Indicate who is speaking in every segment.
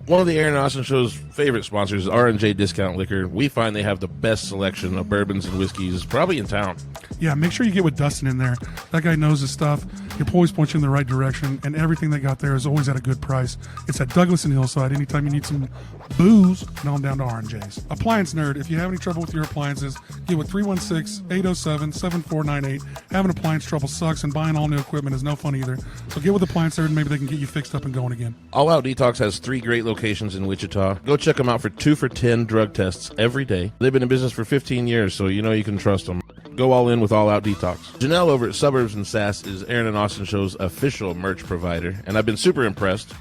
Speaker 1: One of the Aaron Austin Show's favorite sponsors is R&J Discount Liquor. We find they have the best selection of bourbons and whiskeys probably in town.
Speaker 2: Yeah, make sure you get with Dustin in there. That guy knows his stuff. He'll always point you in the right direction, and everything they got there is always at a good price. It's at Douglas and Hillside. Anytime you need some booze, no, I'm down to R&J's. Appliance Nerd, if you have any trouble with your appliances, get with 316-807-7498. Having appliance trouble sucks, and buying all new equipment is no fun either. So get with Appliance Nerd, and maybe they can get you fixed up and going again.
Speaker 1: Out Detox has 3 great locations in Wichita. Go check them out for 2 for $10 drug tests every day. They've been in business for 15 years, so you know you can trust them. Go all in with Out Detox. Janelle over at Suburbs and Sass is Aaron and Austin Show's official merch provider, and I've been super impressed.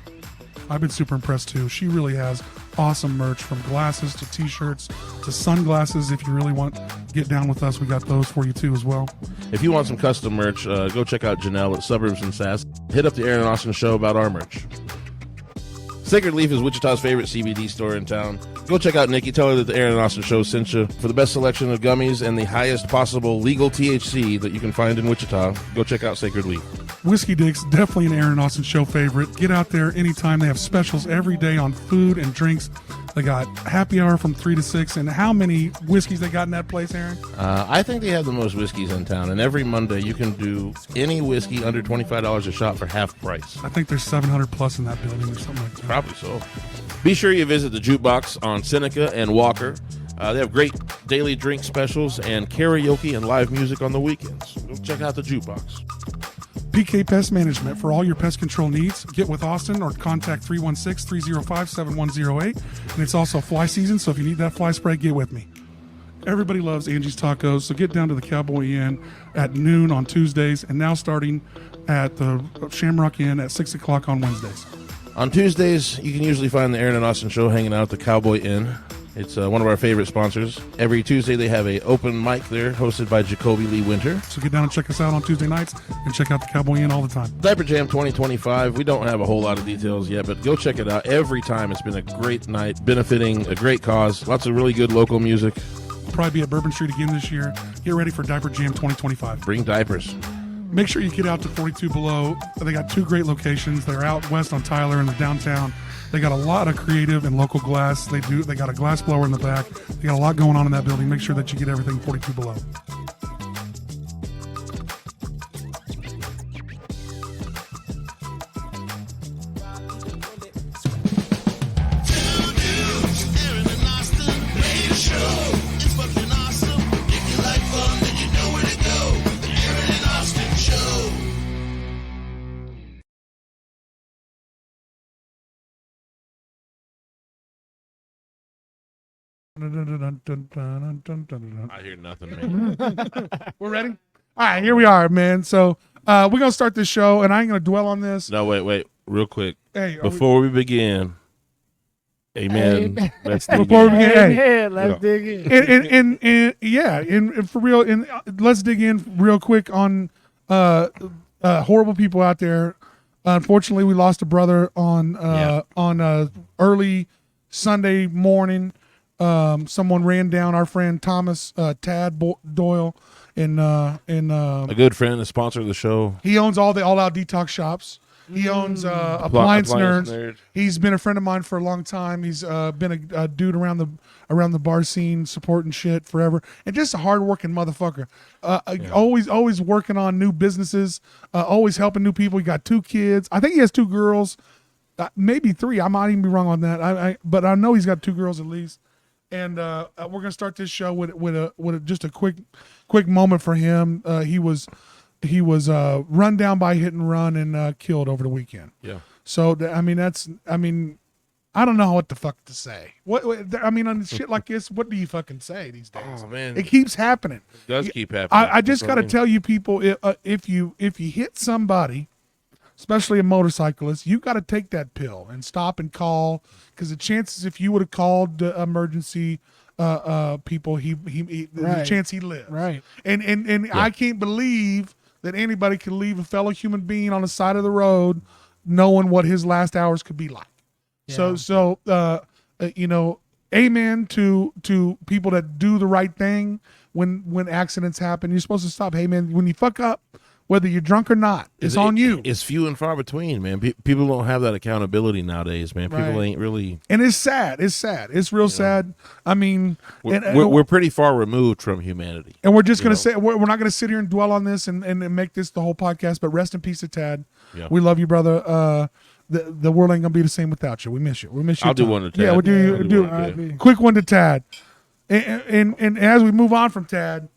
Speaker 2: I've been super impressed too. She really has awesome merch, from glasses to t-shirts to sunglasses. If you really want to get down with us, we got those for you too as well.
Speaker 1: If you want some custom merch, go check out Janelle at Suburbs and Sass. Hit up the Aaron and Austin Show about our merch. Sacred Leaf is Wichita's favorite CBD store in town. Go check out Nikki. Tell her that the Aaron and Austin Show sent you. For the best selection of gummies and the highest possible legal THC that you can find in Wichita, go check out Sacred Leaf.
Speaker 2: Whiskey Dick's definitely an Aaron and Austin Show favorite. Get out there anytime. They have specials every day on food and drinks. They got happy hour from 3 to 6. And how many whiskeys they got in that place, Aaron?
Speaker 1: I think they have the most whiskeys in town. And every Monday you can do any whiskey under $25 a shot for half price.
Speaker 2: I think there's 700 plus in that building or something like that.
Speaker 1: Probably so. Be sure you visit the Jukebox on Seneca and Walker. They have great daily drink specials and karaoke and live music on the weekends. Go check out the Jukebox.
Speaker 2: PK Pest Management. For all your pest control needs, get with Austin or contact 316-305-7108. And it's also fly season, so if you need that fly spray, get with me. Everybody loves Angie's Tacos, so get down to the Cowboy Inn at noon on Tuesdays, and now starting at the Shamrock Inn at 6 o'clock on Wednesdays.
Speaker 1: On Tuesdays, you can usually find the Aaron and Austin Show hanging out at the Cowboy Inn. It's one of our favorite sponsors. Every Tuesday, they have an open mic there hosted by Jacoby Lee Winter.
Speaker 2: So get down and check us out on Tuesday nights and check out the Cowboy Inn all the time.
Speaker 1: Diaper Jam 2025. We don't have a whole lot of details yet, but go check it out. Every time, it's been a great night, benefiting a great cause. Lots of really good local music.
Speaker 2: We'll probably be at Bourbon Street again this year. Get ready for Diaper Jam 2025.
Speaker 1: Bring diapers.
Speaker 2: Make sure you get out to 42 Below. They got 2 great locations. They're out west on Tyler in the downtown. They got a lot of creative and local glass. They got a glass blower in the back. They got a lot going on in that building. Make sure that you get everything 42 Below.
Speaker 1: I hear nothing, man.
Speaker 2: We're ready? All right, here we are, man. So we're going to start this show, and I ain't going to dwell on this.
Speaker 1: No, wait. Real quick.
Speaker 2: Hey,
Speaker 1: Before we begin, amen. Let's dig
Speaker 2: Before we
Speaker 1: in.
Speaker 2: begin,
Speaker 3: Hey, let's dig in.
Speaker 2: And for real, and let's dig in real quick on horrible people out there. Unfortunately, we lost a brother on early Sunday morning. Someone ran down our friend Thomas Tad Doyle in
Speaker 1: a good friend, a sponsor of the show.
Speaker 2: He owns all the Out Detox shops. He owns Appliance Nerds. He's been a friend of mine for a long time. He's been a dude around the bar scene, supporting shit forever, and just a hardworking motherfucker. Always working on new businesses. Always helping new people. He got 2 kids. I think he has 2 girls, maybe 3. I might even be wrong on that. But I know he's got 2 girls at least. And we're gonna start this show with just a quick moment for him. He was run down by hit and run and killed over the weekend.
Speaker 1: Yeah.
Speaker 2: So I don't know what the fuck to say. On shit like this, what do you fucking say these days?
Speaker 1: Oh man,
Speaker 2: it keeps happening.
Speaker 1: It does keep happening.
Speaker 2: I just got to tell you people, if you hit somebody, especially a motorcyclist, you got to take that pill and stop and call, because the chances, if you would have called the emergency people, the chance he lives.
Speaker 3: Right.
Speaker 2: And yeah. I can't believe that anybody could leave a fellow human being on the side of the road knowing what his last hours could be like. Yeah. So amen to people that do the right thing when accidents happen. You're supposed to stop. Hey man, when you fuck up, whether you're drunk or not. It's on you.
Speaker 1: It's few and far between, man. People don't have that accountability nowadays, man. People ain't really.
Speaker 2: And it's sad. It's sad. It's real sad. I mean,
Speaker 1: we're pretty far removed from humanity.
Speaker 2: And we're just going to say, we're not going to sit here and dwell on this and make this the whole podcast, but rest in peace to Tad.
Speaker 1: Yeah.
Speaker 2: We love you, brother. The world ain't going to be the same without you. We miss you. We miss you.
Speaker 1: I'll do one to Tad.
Speaker 2: Yeah, we'll do quick one to Tad. And as we move on from Tad,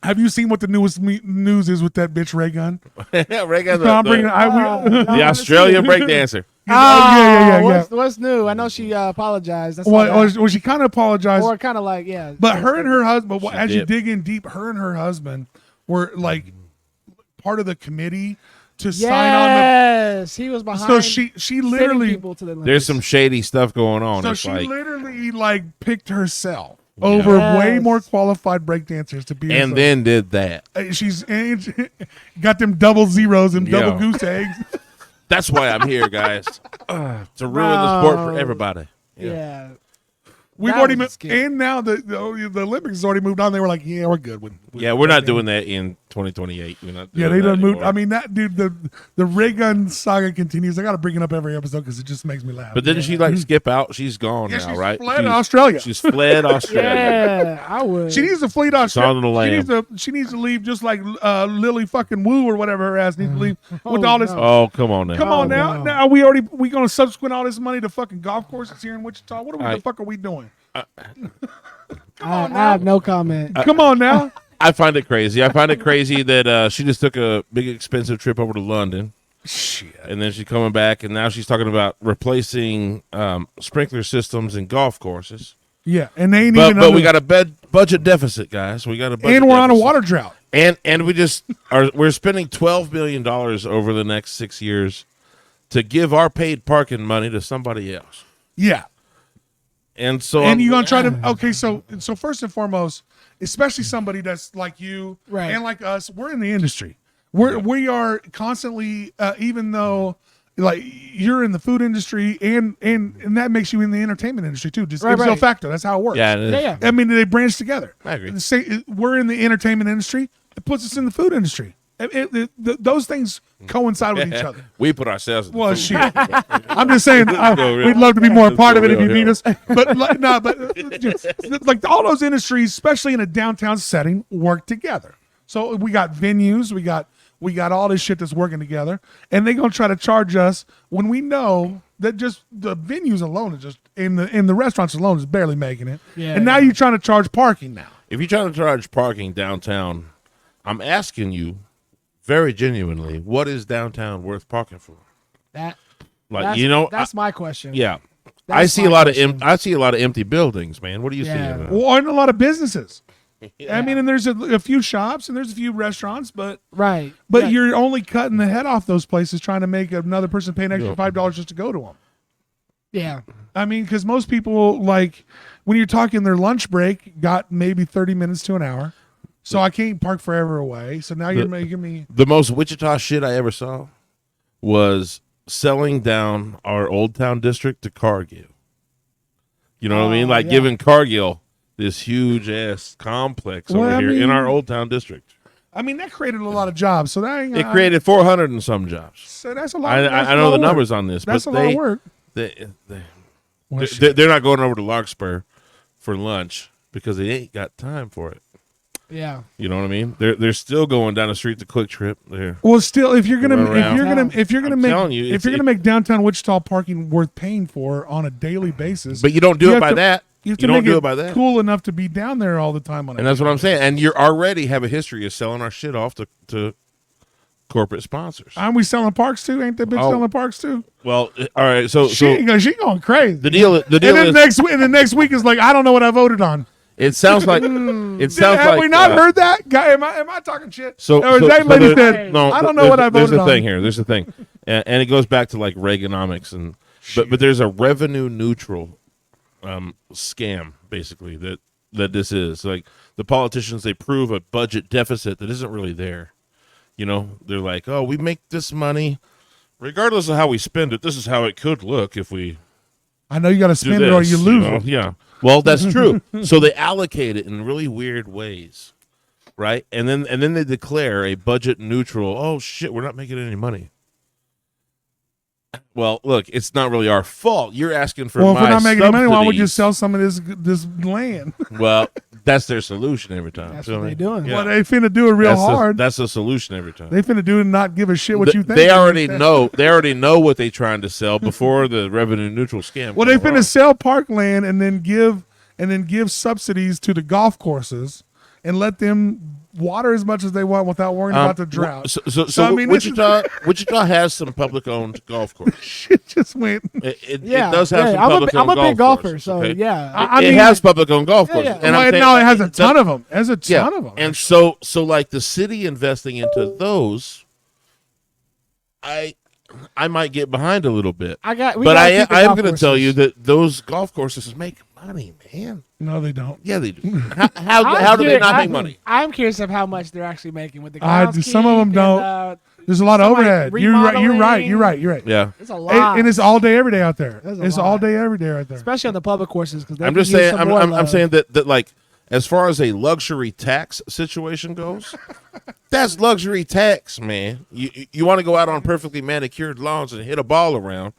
Speaker 2: have you seen what the newest news is with that bitch Ray Gun?
Speaker 1: Yeah, Ray Gun.
Speaker 2: The
Speaker 1: Australian breakdancer.
Speaker 2: Yeah.
Speaker 3: What's new? I know she apologized. That's
Speaker 2: Well, she kind of apologized.
Speaker 3: Or kind of like, yeah.
Speaker 2: But her and her husband, as you dig in deep, her and her husband were like part of the committee to sign on the.
Speaker 3: Yes, he was behind.
Speaker 2: So she literally.
Speaker 3: People to the
Speaker 1: there's some shady stuff going on.
Speaker 2: So
Speaker 1: it's
Speaker 2: she
Speaker 1: like,
Speaker 2: literally like picked herself over way more qualified breakdancers to be.
Speaker 1: And then did that.
Speaker 2: She's got them double zeros and double goose eggs.
Speaker 1: That's why I'm here, guys. To ruin the sport for everybody.
Speaker 3: Yeah.
Speaker 2: We've already moved, and now the Olympics has already moved on. They were like, "Yeah, we're good."
Speaker 1: We're not doing that in 2028. We're not.
Speaker 2: Yeah, they done moved. I mean, that dude, the Ray Gun saga continues. I got to bring it up every episode because it just makes me laugh.
Speaker 1: But didn't she like skip out? She's gone now,
Speaker 2: she's
Speaker 1: right?
Speaker 2: Fled Australia.
Speaker 1: She's fled Australia.
Speaker 3: Yeah, I would.
Speaker 2: She needs to flee to Australia.
Speaker 1: She
Speaker 2: needs to leave just like Lily fucking Wu or whatever her ass needs to leave with all this.
Speaker 1: Oh, come on now.
Speaker 2: Come on now. No. Now we gonna subsequent all this money to fucking golf courses here in Wichita? What the fuck are we doing?
Speaker 3: I have no comment.
Speaker 2: Come on now.
Speaker 1: I find it crazy. I find it crazy that she just took a big expensive trip over to London.
Speaker 2: Shit.
Speaker 1: And then she's coming back, and now she's talking about replacing sprinkler systems in golf courses.
Speaker 2: Yeah, and they ain't
Speaker 1: but we got a budget deficit, guys. We got a budget
Speaker 2: and we're
Speaker 1: deficit.
Speaker 2: on a water drought.
Speaker 1: And we're spending $12 billion over the next 6 years to give our paid parking money to somebody else.
Speaker 2: Yeah.
Speaker 1: And so
Speaker 2: you're gonna try to so first and foremost, especially somebody that's like you and like us, we're in the industry. We are constantly, even though like you're in the food industry and that makes you in the entertainment industry too. Just ipso facto, that's how it works.
Speaker 3: Yeah.
Speaker 2: I mean, they branch together.
Speaker 1: I agree.
Speaker 2: Say we're in the entertainment industry. It puts us in the food industry. Those things coincide with each other.
Speaker 1: We put ourselves in
Speaker 2: the shit. I'm just saying, we'd love to be more a part of it if you need us. But like all those industries, especially in a downtown setting, work together. So we got venues, we got all this shit that's working together, and they're gonna try to charge us when we know that just the venues alone is just in the restaurants alone is barely making it. Yeah, and now you're trying to charge parking now.
Speaker 1: If you're trying to charge parking downtown, I'm asking you very genuinely, what is downtown worth parking for?
Speaker 3: That's my question.
Speaker 1: Yeah. I see a lot of empty buildings, man. What do you see?
Speaker 2: Well, and a lot of businesses. Yeah. I mean, and there's a few shops and there's a few restaurants, but you're only cutting the head off those places trying to make another person pay an extra $5 just to go to them.
Speaker 3: Yeah.
Speaker 2: I mean, because most people, like, when you're talking their lunch break, got maybe 30 minutes to an hour. So I can't park forever away. So now you're making me.
Speaker 1: The most Wichita shit I ever saw was selling down our Old Town district to Cargill. You know what I mean? Like giving Cargill this huge ass complex over here in our Old Town district.
Speaker 2: I mean, that created a lot of jobs. So that ain't,
Speaker 1: it created 400 and some jobs.
Speaker 2: So that's a lot.
Speaker 1: I know the numbers on this,
Speaker 2: that's
Speaker 1: but
Speaker 2: a lot of work.
Speaker 1: They're not going over to Larkspur for lunch because they ain't got time for it.
Speaker 3: Yeah,
Speaker 1: you know what I mean. They're still going down the street to Quick Trip. There.
Speaker 2: Well, still, if you're gonna make downtown Wichita parking worth paying for on a daily basis,
Speaker 1: but you don't do it by that.
Speaker 2: You don't do it by that. Cool enough to be down there all the time on it.
Speaker 1: And that's what I'm saying. And you already have a history of selling our shit off to corporate sponsors.
Speaker 2: Aren't we selling parks too? Ain't that bitch selling parks too?
Speaker 1: Well, all right. So
Speaker 2: she going crazy.
Speaker 1: The deal is
Speaker 2: the next week is like, I don't know what I voted on.
Speaker 1: It sounds like have
Speaker 2: we not heard that? Guy, am I talking shit?
Speaker 1: That
Speaker 2: lady said, I don't know what I voted on.
Speaker 1: There's the thing, and it goes back to like Reaganomics, and but there's a revenue neutral scam basically that this is. Like the politicians, they prove a budget deficit that isn't really there. You know, they're like, oh, we make this money regardless of how we spend it. This is how it could look if we.
Speaker 2: I know you got to spend it or you lose it.
Speaker 1: Yeah. Well, that's true. So they allocate it in really weird ways. right? And then they declare a budget neutral. Oh shit, we're not making any money. Well, look, it's not really our fault. You're asking for
Speaker 2: well,
Speaker 1: my
Speaker 2: if we're not making any money, why would you
Speaker 1: subsidies.
Speaker 2: sell some of this land?
Speaker 1: Well, that's their solution every time.
Speaker 3: That's
Speaker 1: Feel
Speaker 3: what
Speaker 1: me?
Speaker 3: they doing.
Speaker 1: Yeah.
Speaker 2: Well, they finna do it real hard.
Speaker 1: That's the solution every time.
Speaker 2: They finna do it and not give a shit what you think.
Speaker 1: They already know. They already know what they're trying to sell before the revenue neutral scam.
Speaker 2: Well, they finna sell parkland and then give subsidies to the golf courses and let them water as much as they want without worrying about the drought.
Speaker 1: So I mean, Wichita has some public-owned golf courses.
Speaker 2: Shit just went.
Speaker 1: It does have some
Speaker 3: I'm
Speaker 1: public-owned
Speaker 3: a big
Speaker 1: golf
Speaker 3: golfer,
Speaker 1: courses,
Speaker 3: so
Speaker 1: okay?
Speaker 3: yeah.
Speaker 1: It has public-owned golf courses.
Speaker 3: yeah.
Speaker 1: And
Speaker 2: Well,
Speaker 1: I'm saying,
Speaker 2: no, it has a ton of them. It has a
Speaker 1: yeah,
Speaker 2: ton of them.
Speaker 1: and so like the city investing into those, I might get behind a little bit.
Speaker 3: I am
Speaker 1: going to tell you that those golf courses make money, man.
Speaker 2: No, they don't.
Speaker 1: Yeah, they do. How do they not make money?
Speaker 3: I'm curious of how much they're actually making with the
Speaker 2: Some of them don't. There's a lot of overhead. You're right.
Speaker 1: Yeah.
Speaker 3: It's a lot.
Speaker 2: And it's all day, every day out there. It's
Speaker 3: lot.
Speaker 2: all day, every day right there.
Speaker 3: Especially on the public courses.
Speaker 1: I'm just saying. I'm saying that like as far as a luxury tax situation goes, that's luxury tax, man. You want to go out on perfectly manicured lawns and hit a ball around?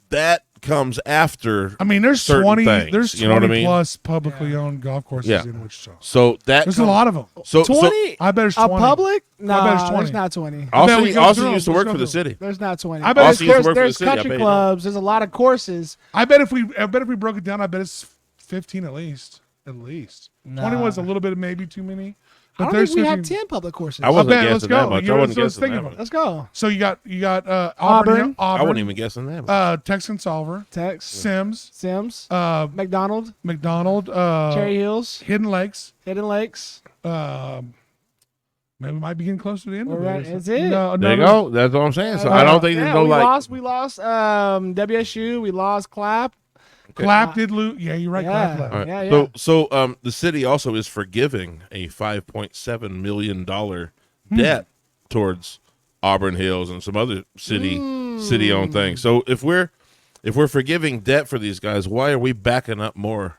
Speaker 1: That comes after.
Speaker 2: I mean, there's
Speaker 1: certain
Speaker 2: 20.
Speaker 1: things,
Speaker 2: There's 20
Speaker 1: you know what I mean?
Speaker 2: plus publicly owned golf courses
Speaker 1: Yeah.
Speaker 2: in Wichita.
Speaker 1: So
Speaker 2: There's a lot of them.
Speaker 1: So
Speaker 3: 20?
Speaker 2: I bet it's
Speaker 3: A
Speaker 2: 20.
Speaker 3: public?
Speaker 2: I bet it's
Speaker 3: No,
Speaker 2: 20.
Speaker 3: there's not 20.
Speaker 2: I bet we go
Speaker 1: Austin
Speaker 2: through
Speaker 1: used to
Speaker 2: them.
Speaker 1: work
Speaker 2: Let's
Speaker 1: for
Speaker 2: go
Speaker 1: the city.
Speaker 3: There's not 20.
Speaker 2: I bet
Speaker 1: Austin used to work for the
Speaker 3: There's
Speaker 1: city. I
Speaker 3: country
Speaker 1: bet you know.
Speaker 3: clubs. There's a lot of courses.
Speaker 2: I bet if we broke it down, I bet it's 15 at least. At least.
Speaker 3: Nah.
Speaker 2: 20 was a little bit maybe too many.
Speaker 3: I
Speaker 2: But
Speaker 3: don't
Speaker 2: there's
Speaker 3: think we have
Speaker 2: 15.
Speaker 3: 10 public courses.
Speaker 1: I wasn't
Speaker 2: bet, let's
Speaker 1: guessing
Speaker 2: go.
Speaker 1: that much.
Speaker 2: You
Speaker 1: I
Speaker 2: know,
Speaker 1: wasn't
Speaker 2: so let's
Speaker 1: guessing
Speaker 2: think
Speaker 1: that
Speaker 2: about
Speaker 1: much.
Speaker 3: Let's go.
Speaker 2: So you got
Speaker 3: Auburn.
Speaker 2: Auburn,
Speaker 1: I wasn't even guessing that much.
Speaker 2: Texan Solver,
Speaker 3: Tex.
Speaker 2: Sims,
Speaker 3: Sims.
Speaker 2: McDonald,
Speaker 3: Cherry Hills.
Speaker 2: Hidden Lakes.
Speaker 3: Hidden Lakes.
Speaker 2: Maybe we might be getting close to the end
Speaker 3: We're
Speaker 2: of
Speaker 3: right.
Speaker 2: it.
Speaker 3: That's it.
Speaker 1: There you go. That's what I'm saying. So I don't think there's no
Speaker 3: we
Speaker 1: like.
Speaker 3: We lost WSU. We lost Clap.
Speaker 2: Clap did lose. Yeah, you're right.
Speaker 3: Yeah.
Speaker 2: Clap left.
Speaker 1: All right.
Speaker 3: Yeah.
Speaker 1: So the city also is forgiving a $5.7 million debt towards Auburn Hills and some other city-owned things. So if we're forgiving debt for these guys, why are we backing up more?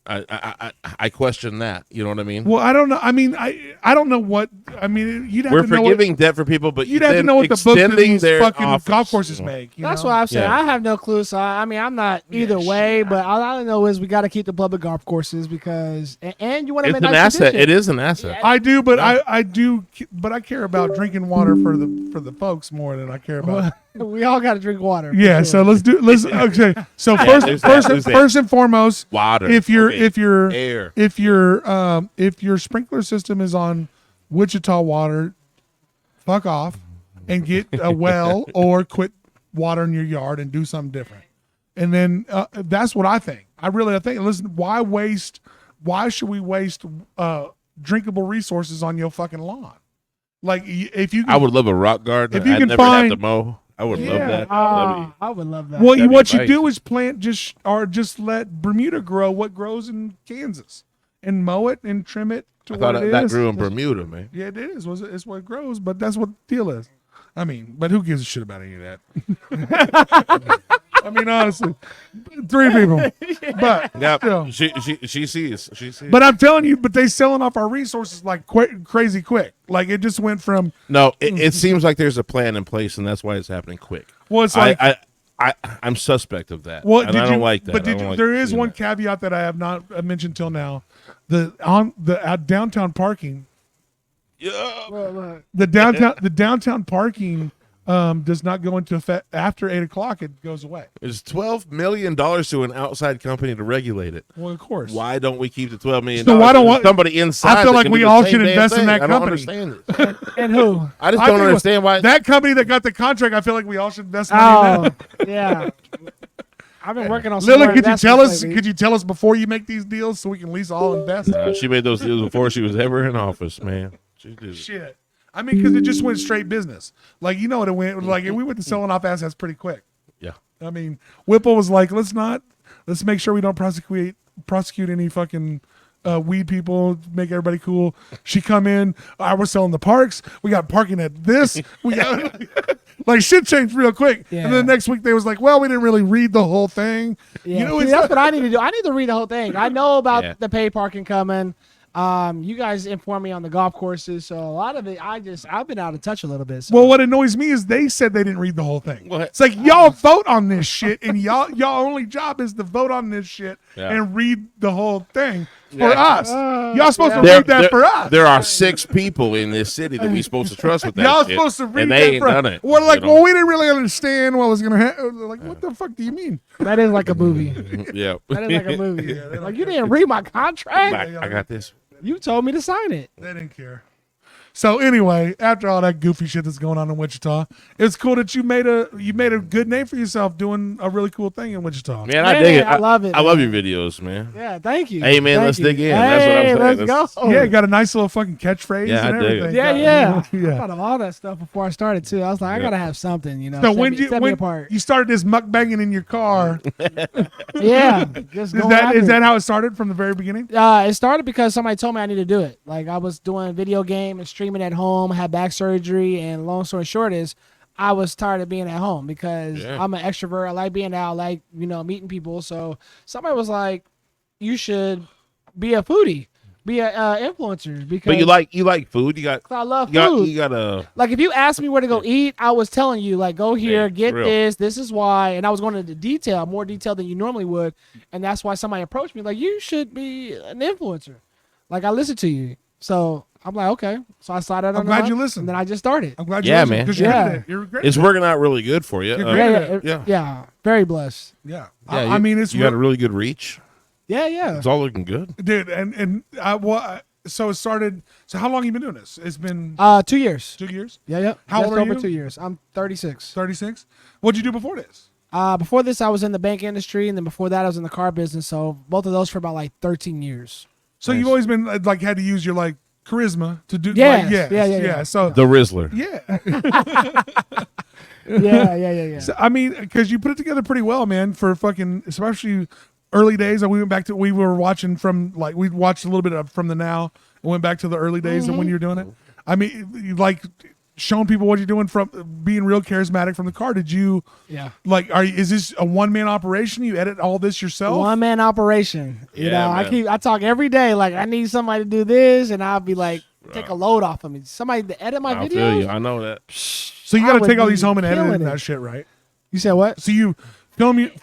Speaker 1: I question that. You know what I mean?
Speaker 2: Well, I don't know. I mean, I don't know what. I mean, you'd have
Speaker 1: We're
Speaker 2: to know.
Speaker 1: forgiving debt for people, but
Speaker 2: You'd have to know what the books of these fucking golf courses make.
Speaker 3: That's what I'm saying.
Speaker 1: Yeah.
Speaker 3: I have no clue. So I'm not either way. But all I know is we got to keep the public golf courses because and you want to
Speaker 1: It's
Speaker 3: make
Speaker 1: an
Speaker 3: nice
Speaker 1: asset.
Speaker 3: condition.
Speaker 1: It is an asset.
Speaker 2: I do, but I do, but I care about drinking water for the folks more than I care about.
Speaker 3: We all got to drink water. for
Speaker 2: Yeah,
Speaker 3: sure.
Speaker 2: so let's okay. So
Speaker 1: there's that.
Speaker 2: first and foremost,
Speaker 1: Water.
Speaker 2: if your
Speaker 1: Air.
Speaker 2: if your sprinkler system is on Wichita water, fuck off and get a well or quit watering your yard and do something different. And then that's what I think. I think. Listen, why should we waste drinkable resources on your fucking lawn? Like if you,
Speaker 1: I would love a rock garden.
Speaker 2: If you
Speaker 1: I'd
Speaker 2: can
Speaker 1: never
Speaker 2: find-
Speaker 1: have to mow. I would love that.
Speaker 3: I would love that.
Speaker 2: well,
Speaker 1: that'd be
Speaker 2: what you
Speaker 1: nice.
Speaker 2: do is plant just let Bermuda grow what grows in Kansas, and mow it and trim it to
Speaker 1: I
Speaker 2: what
Speaker 1: thought
Speaker 2: it
Speaker 1: that
Speaker 2: is.
Speaker 1: grew in Bermuda, man.
Speaker 2: Yeah, it is. It's what it grows, but that's what the deal is. I mean, but who gives a shit about any of that? I mean, honestly, 3 people. But
Speaker 1: Yeah,
Speaker 2: still.
Speaker 1: she sees.
Speaker 2: But I'm telling you, but they selling off our resources like crazy quick. Like it just went from.
Speaker 1: No, it seems like there's a plan in place, and that's why it's happening quick.
Speaker 2: Well, it's like.
Speaker 1: I'm suspect of that.
Speaker 2: Well,
Speaker 1: and I don't like that.
Speaker 2: But
Speaker 1: I don't like
Speaker 2: there is
Speaker 1: seeing
Speaker 2: one
Speaker 1: that.
Speaker 2: caveat that I have not mentioned till now. The downtown parking.
Speaker 1: Yeah.
Speaker 2: The downtown parking does not go into effect after 8:00. It goes away.
Speaker 1: It's $12 million to an outside company to regulate it.
Speaker 2: Well, of course.
Speaker 1: Why don't we keep the $12 million?
Speaker 2: So why don't
Speaker 1: There's somebody inside?
Speaker 2: I feel
Speaker 1: that
Speaker 2: like
Speaker 1: can
Speaker 2: we
Speaker 1: do the
Speaker 2: all
Speaker 1: same
Speaker 2: should
Speaker 1: damn
Speaker 2: invest in
Speaker 1: thing.
Speaker 2: that
Speaker 1: I don't
Speaker 2: company.
Speaker 1: understand it.
Speaker 3: And who?
Speaker 1: I just
Speaker 2: I
Speaker 1: don't
Speaker 2: think
Speaker 1: understand why.
Speaker 2: that company that got the contract. I feel like we all should invest money in that.
Speaker 3: Yeah. I've been working on some
Speaker 2: Lily,
Speaker 3: more
Speaker 2: could you tell
Speaker 3: investments
Speaker 2: us?
Speaker 3: lately.
Speaker 2: Could you tell us before you make these deals so we can at least all invest?
Speaker 1: She made those deals before she was ever in office, man. She did it.
Speaker 2: Shit. I mean, because it just went straight business. Like you know what it went. Like we went to selling off assets pretty quick.
Speaker 1: Yeah.
Speaker 2: I mean, Whipple was like, let's make sure we don't prosecute any fucking weed people, make everybody cool. She come in, we're selling the parks. We got parking at this. We got like shit changed real quick.
Speaker 3: Yeah.
Speaker 2: And then the next week they was like, well, we didn't really read the whole thing.
Speaker 3: Yeah,
Speaker 2: You know,
Speaker 3: see,
Speaker 2: it's
Speaker 3: that's what I need to do. I need to read the whole thing. I know about
Speaker 1: Yeah.
Speaker 3: the pay parking coming. You guys informed me on the golf courses, so a lot of it, I've been out of touch a little bit. So.
Speaker 2: Well, what annoys me is they said they didn't read the whole thing.
Speaker 1: What?
Speaker 2: It's like y'all vote on this shit, and y'all only job is to vote on this shit and read the whole thing for us. Y'all supposed to read that for us.
Speaker 1: There are 6 people in this city that we supposed to trust with that
Speaker 2: Y'all
Speaker 1: shit,
Speaker 2: supposed to read
Speaker 1: and
Speaker 2: that
Speaker 1: they ain't
Speaker 2: for us.
Speaker 1: done it.
Speaker 2: We're like,
Speaker 1: you know?
Speaker 2: well, we didn't really understand what was gonna happen. Like, what the fuck do you mean?
Speaker 3: That is like a movie.
Speaker 1: Yeah.
Speaker 3: That is like a movie. Like, you didn't read my contract.
Speaker 1: I got this.
Speaker 3: You told me to sign it.
Speaker 2: They didn't care. So anyway, after all that goofy shit that's going on in Wichita, it's cool that you made a good name for yourself doing a really cool thing in Wichita.
Speaker 1: Man, I dig it.
Speaker 3: I love it.
Speaker 1: I love your videos, man.
Speaker 3: Yeah, thank you.
Speaker 1: Hey, man,
Speaker 3: Thank
Speaker 1: let's
Speaker 3: you.
Speaker 1: dig in.
Speaker 3: Hey,
Speaker 1: That's what I'm saying.
Speaker 3: let's go.
Speaker 2: Yeah, you got a nice little fucking catchphrase
Speaker 1: Yeah,
Speaker 2: and
Speaker 1: I dig it.
Speaker 2: everything.
Speaker 3: Yeah. I
Speaker 2: Yeah.
Speaker 3: thought of all that stuff before I started too. I was like, I gotta have something, you know.
Speaker 2: So
Speaker 3: set me apart.
Speaker 2: you started this mukbanging in your car,
Speaker 3: Yeah, just
Speaker 2: is
Speaker 3: going
Speaker 2: that
Speaker 3: after it.
Speaker 2: how it started from the very beginning?
Speaker 3: It started because somebody told me I needed to do it. Like, I was doing video game and streaming at home, had back surgery, and long story short is I was tired of being at home because I'm an extrovert. I like being out, I like, meeting people. So somebody was like, you should be a foodie, be a influencer, because
Speaker 1: But you like food. You got.
Speaker 3: I love
Speaker 1: You
Speaker 3: food.
Speaker 1: got a.
Speaker 3: Like, if you asked me where to go eat, I was telling you, like, go here,
Speaker 1: Yeah,
Speaker 3: get
Speaker 1: for real.
Speaker 3: this is why. And I was going into more detail than you normally would. And that's why somebody approached me, like, you should be an influencer. Like, I listened to you. So I'm like, okay. So I saw that on
Speaker 2: I'm glad you listened.
Speaker 3: And then I just started.
Speaker 2: I'm glad you
Speaker 1: Yeah,
Speaker 2: listened,
Speaker 1: man.
Speaker 2: 'cause you're
Speaker 3: Yeah.
Speaker 2: good at it. You're great.
Speaker 1: It's working out really good for you.
Speaker 2: You're
Speaker 1: Uh,
Speaker 2: great.
Speaker 3: Yeah. Very blessed.
Speaker 2: Yeah.
Speaker 1: yeah,
Speaker 2: I mean, it's
Speaker 1: you got a really good reach.
Speaker 3: Yeah.
Speaker 1: It's all looking good.
Speaker 2: dude, and so it started. So how long you been doing this? It's been
Speaker 3: 2 years.
Speaker 2: 2 years.
Speaker 3: Yeah.
Speaker 2: How
Speaker 3: Just
Speaker 2: old are
Speaker 3: over
Speaker 2: you?
Speaker 3: 2 years. I'm 36.
Speaker 2: 36. What'd you do before this?
Speaker 3: Before this, I was in the bank industry, and then before that, I was in the car business. So both of those for about like 13 years.
Speaker 2: So you've always been like had to use your like charisma to do.
Speaker 3: Yes.
Speaker 2: Like,
Speaker 3: Yeah.
Speaker 2: So
Speaker 1: The Rizzler.
Speaker 2: yeah.
Speaker 3: Yeah.
Speaker 2: So, I mean, because you put it together pretty well, man. For fucking, especially early days. We went back to we watched a little bit of From the Now and went back to the early days of when you were doing it. I mean, you like showing people what you're doing from being real charismatic from the car. Did you?
Speaker 3: Yeah.
Speaker 2: Like, is this a one-man operation? You edit all this yourself?
Speaker 3: One man operation. You
Speaker 1: Yeah,
Speaker 3: know,
Speaker 1: man.
Speaker 3: I talk every day. Like, I need somebody to do this, and I'll be like, take a load off of me. Somebody to edit my
Speaker 1: I'll
Speaker 3: videos.
Speaker 1: feel you. I know that.
Speaker 2: So you
Speaker 3: I
Speaker 2: got to
Speaker 3: would
Speaker 2: take all
Speaker 3: be
Speaker 2: these home and edit it
Speaker 3: killing
Speaker 2: and
Speaker 3: it.
Speaker 2: that shit, right?
Speaker 3: You said what?
Speaker 2: So you film it,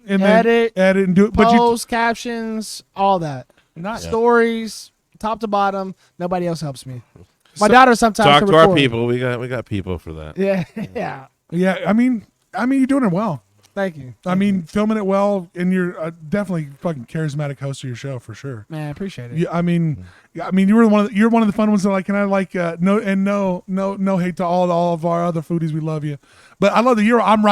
Speaker 2: and
Speaker 3: edit,
Speaker 2: then edit and do it. But you
Speaker 3: Post, captions, all that.
Speaker 2: not
Speaker 3: Stories, top to bottom. Nobody else helps me. My
Speaker 2: So-
Speaker 3: daughter sometimes
Speaker 1: Talk
Speaker 3: can
Speaker 1: to our
Speaker 3: record.
Speaker 1: people. We got people for that.
Speaker 3: Yeah, yeah.
Speaker 2: Yeah, I mean, you're doing it well.
Speaker 3: Thank you.
Speaker 2: I mean, filming it well, and you're definitely fucking charismatic host of your show for sure.
Speaker 3: Man, I appreciate it.
Speaker 2: Yeah, I mean, you're one of the fun ones that like, and I like no hate to all of our other foodies. We love you, but I love that I'm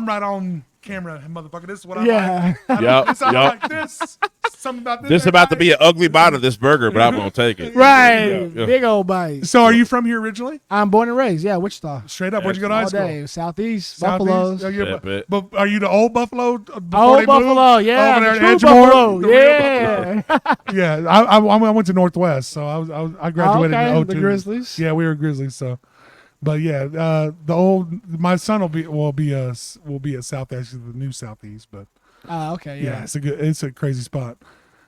Speaker 2: right on camera, motherfucker. This is what I
Speaker 3: Yeah.
Speaker 2: like.
Speaker 1: Yup,
Speaker 2: This I
Speaker 1: yup.
Speaker 2: like this. Something about this.
Speaker 1: This about to be an ugly bite of this burger, but I'm gonna take it.
Speaker 3: Right.
Speaker 1: Yeah.
Speaker 3: Big old bite.
Speaker 2: So, are you from here originally?
Speaker 3: I'm born and raised. Yeah, Wichita.
Speaker 2: Straight up, where'd you go to high
Speaker 3: All
Speaker 2: school?
Speaker 3: day. Southeast.
Speaker 2: Southeast?
Speaker 3: Buffaloes.
Speaker 2: Oh, yeah,
Speaker 1: Yeah, bet.
Speaker 2: but are you the old Buffalo? Before
Speaker 3: Old
Speaker 2: they
Speaker 3: Buffalo,
Speaker 2: moved?
Speaker 3: yeah.
Speaker 2: Over there
Speaker 3: The
Speaker 2: in
Speaker 3: true
Speaker 2: Edgemore?
Speaker 3: Buffalo.
Speaker 2: The real Buffalo?
Speaker 3: Yeah.
Speaker 2: Yeah, I went to Northwest, so I graduated
Speaker 3: Okay,
Speaker 2: in
Speaker 3: the
Speaker 2: 02.
Speaker 3: Grizzlies.
Speaker 2: Yeah, we were Grizzlies. So, but yeah, my son will be a South, actually the new Southeast. But
Speaker 3: Okay,
Speaker 2: yeah,
Speaker 3: yeah.
Speaker 2: it's a crazy spot.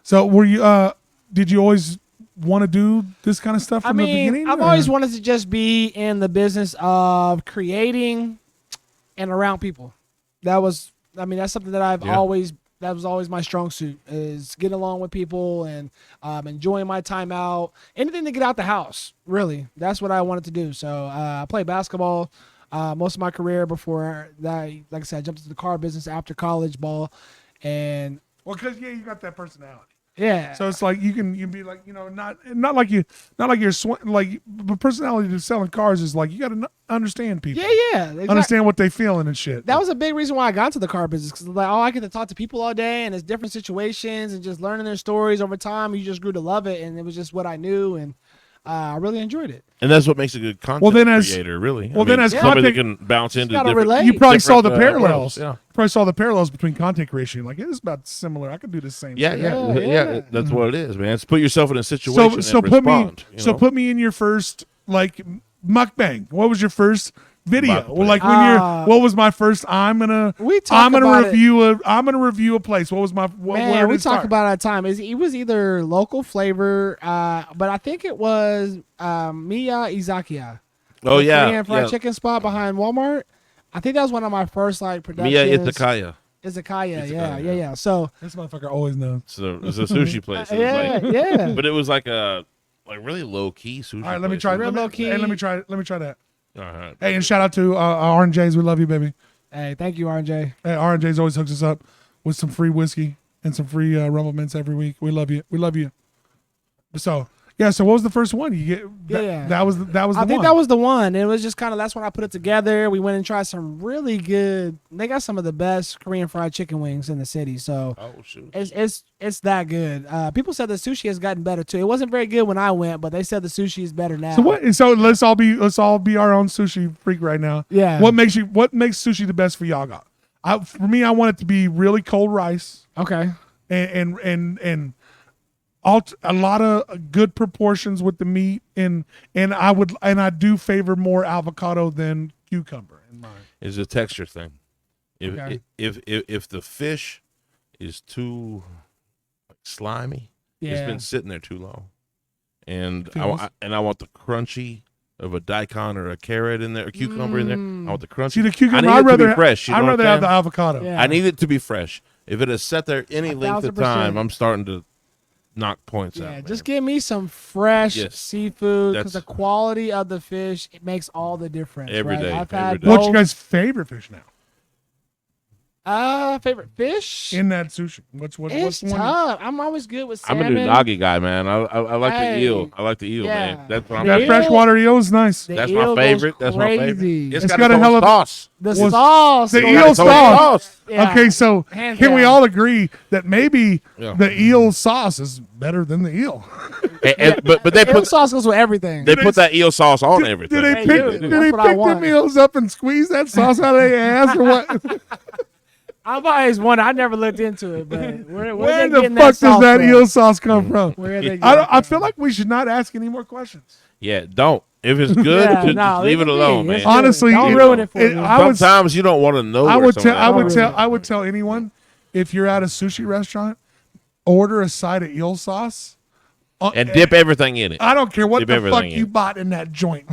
Speaker 2: So were you? Did you always want to do this kind of stuff from the beginning?
Speaker 3: I've
Speaker 2: or-
Speaker 3: always wanted to just be in the business of creating and around people. That's something that that was always my strong suit, is getting along with people and enjoying my time out. Anything to get out the house, really. That's what I wanted to do. So I played basketball most of my career before that. Like I said, I jumped into the car business after college ball. And
Speaker 2: Well, because you got that personality.
Speaker 3: yeah.
Speaker 2: So it's like you can be like, not like you're but personality to selling cars is like you got to understand people.
Speaker 3: yeah. Exactly.
Speaker 2: Understand what they feeling and shit.
Speaker 3: That was a big reason why I got into the car business, because like, I get to talk to people all day, and it's different situations, and just learning their stories over time. You just grew to love it, and it was just what I knew, and I really enjoyed it.
Speaker 1: And that's what makes a good content creator, really.
Speaker 2: As
Speaker 1: somebody that
Speaker 2: content-
Speaker 1: can bounce into
Speaker 3: gotta
Speaker 1: different.
Speaker 3: relate.
Speaker 2: you probably saw the
Speaker 1: different,
Speaker 2: parallels.
Speaker 1: yeah.
Speaker 2: You probably saw the parallels between content creation. Like it is about similar. I could do the same.
Speaker 1: Yeah,
Speaker 2: shit.
Speaker 1: yeah. That's what it is, man. It's put yourself in a situation
Speaker 2: So
Speaker 1: and respond.
Speaker 2: put me in your first like mukbang. What was your first video.
Speaker 1: About the
Speaker 2: Well, like when what was my first? I'm gonna review a place. What was my?
Speaker 3: Man, we talk about it all the time. It was either local flavor, but I think it was Miya Izakiya.
Speaker 1: Oh yeah,
Speaker 3: Korean fried chicken spot behind Walmart. I think that was one of my first like productions.
Speaker 1: Miya Izakaya.
Speaker 3: Yeah. So
Speaker 2: this motherfucker always knows.
Speaker 1: So it's a sushi place.
Speaker 3: Yeah.
Speaker 1: But it was like a really low key sushi.
Speaker 2: All right, let me try. Let me try that.
Speaker 1: All right.
Speaker 2: Hey, and shout out to R&J's. We love you, baby.
Speaker 3: Hey, thank you, R&J.
Speaker 2: Hey, R&J's always hooks us up with some free whiskey and some free Rumble Mints every week. We love you. We love you. So yeah. So what was the first one you get? That was the one.
Speaker 3: I think that was the one. It was just kind of that's when I put it together. We went and tried some really good. They got some of the best Korean fried chicken wings in the city. So it's that good. People said the sushi has gotten better too. It wasn't very good when I went, but they said the sushi is better now.
Speaker 2: So what? So let's all be our own sushi freak right now.
Speaker 3: Yeah.
Speaker 2: What makes sushi the best for y'all? For me, I want it to be really cold rice.
Speaker 3: Okay.
Speaker 2: And a lot of good proportions with the meat, and I do favor more avocado than cucumber in mine.
Speaker 1: It's a texture thing.
Speaker 3: Okay.
Speaker 1: If the fish is too slimy, it's been sitting there too long, and I want the crunchy of a daikon or a carrot in there, a cucumber in there. I want the crunchy.
Speaker 2: See, the cucumber,
Speaker 1: I'd rather be fresh.
Speaker 2: I'd rather have the avocado.
Speaker 3: Yeah.
Speaker 1: I need it to be fresh. If it has sat there any length of time, I'm starting to knock points out.
Speaker 3: Yeah,
Speaker 1: man.
Speaker 3: just give me some fresh seafood because the quality of the fish it makes all the difference.
Speaker 1: Every day.
Speaker 3: I've had
Speaker 2: What's your guys' favorite fish now?
Speaker 3: Favorite fish
Speaker 2: in that sushi? What's
Speaker 3: it's
Speaker 2: the one?
Speaker 3: tough. I'm always good with salmon.
Speaker 1: I'm a unagi guy, man. I like the eel. I like the eel, man. That's what I'm.
Speaker 2: That freshwater eel is nice.
Speaker 1: That's my favorite. That's my favorite.
Speaker 2: It's got a hell of
Speaker 1: sauce.
Speaker 3: The sauce.
Speaker 2: The eel sauce.
Speaker 3: Yeah.
Speaker 2: Okay, so can we all agree that maybe the eel sauce is better than the eel?
Speaker 1: But they
Speaker 3: eel
Speaker 1: put
Speaker 3: sauce goes with everything.
Speaker 1: They put that eel sauce on everything.
Speaker 2: Do they pick them eels up and squeeze that sauce out of their ass or what?
Speaker 3: I've always wondered. I never looked into it, but
Speaker 2: where the fuck does that eel sauce come from?
Speaker 3: Where they
Speaker 2: I feel like we should not ask any more questions.
Speaker 1: Yeah, don't. If it's good, just leave it alone, man.
Speaker 2: Honestly,
Speaker 3: don't ruin it for me.
Speaker 1: Sometimes you don't want to know.
Speaker 2: I would tell anyone if you're at a sushi restaurant, order a side of eel sauce.
Speaker 1: And dip everything in it.
Speaker 2: I don't care what the fuck you bought in that joint.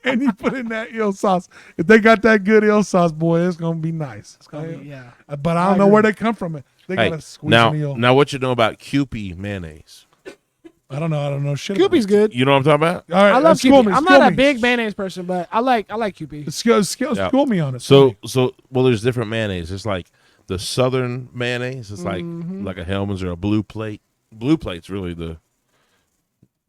Speaker 2: And you put in that eel sauce. If they got that good eel sauce, boy, it's going to be nice. It's gonna be, but I don't know where they come from. They got to squeeze an eel.
Speaker 1: Now, what you know about Kewpie mayonnaise?
Speaker 2: I don't know shit.
Speaker 3: Kewpie's good.
Speaker 1: You know what I'm talking about?
Speaker 2: All right,
Speaker 3: I love Kewpie. I'm not a big mayonnaise person, but I like Kewpie.
Speaker 2: School me on it.
Speaker 1: So, there's different mayonnaise. It's like the southern mayonnaise. It's like a Hellman's or a Blue Plate. Blue Plate's really the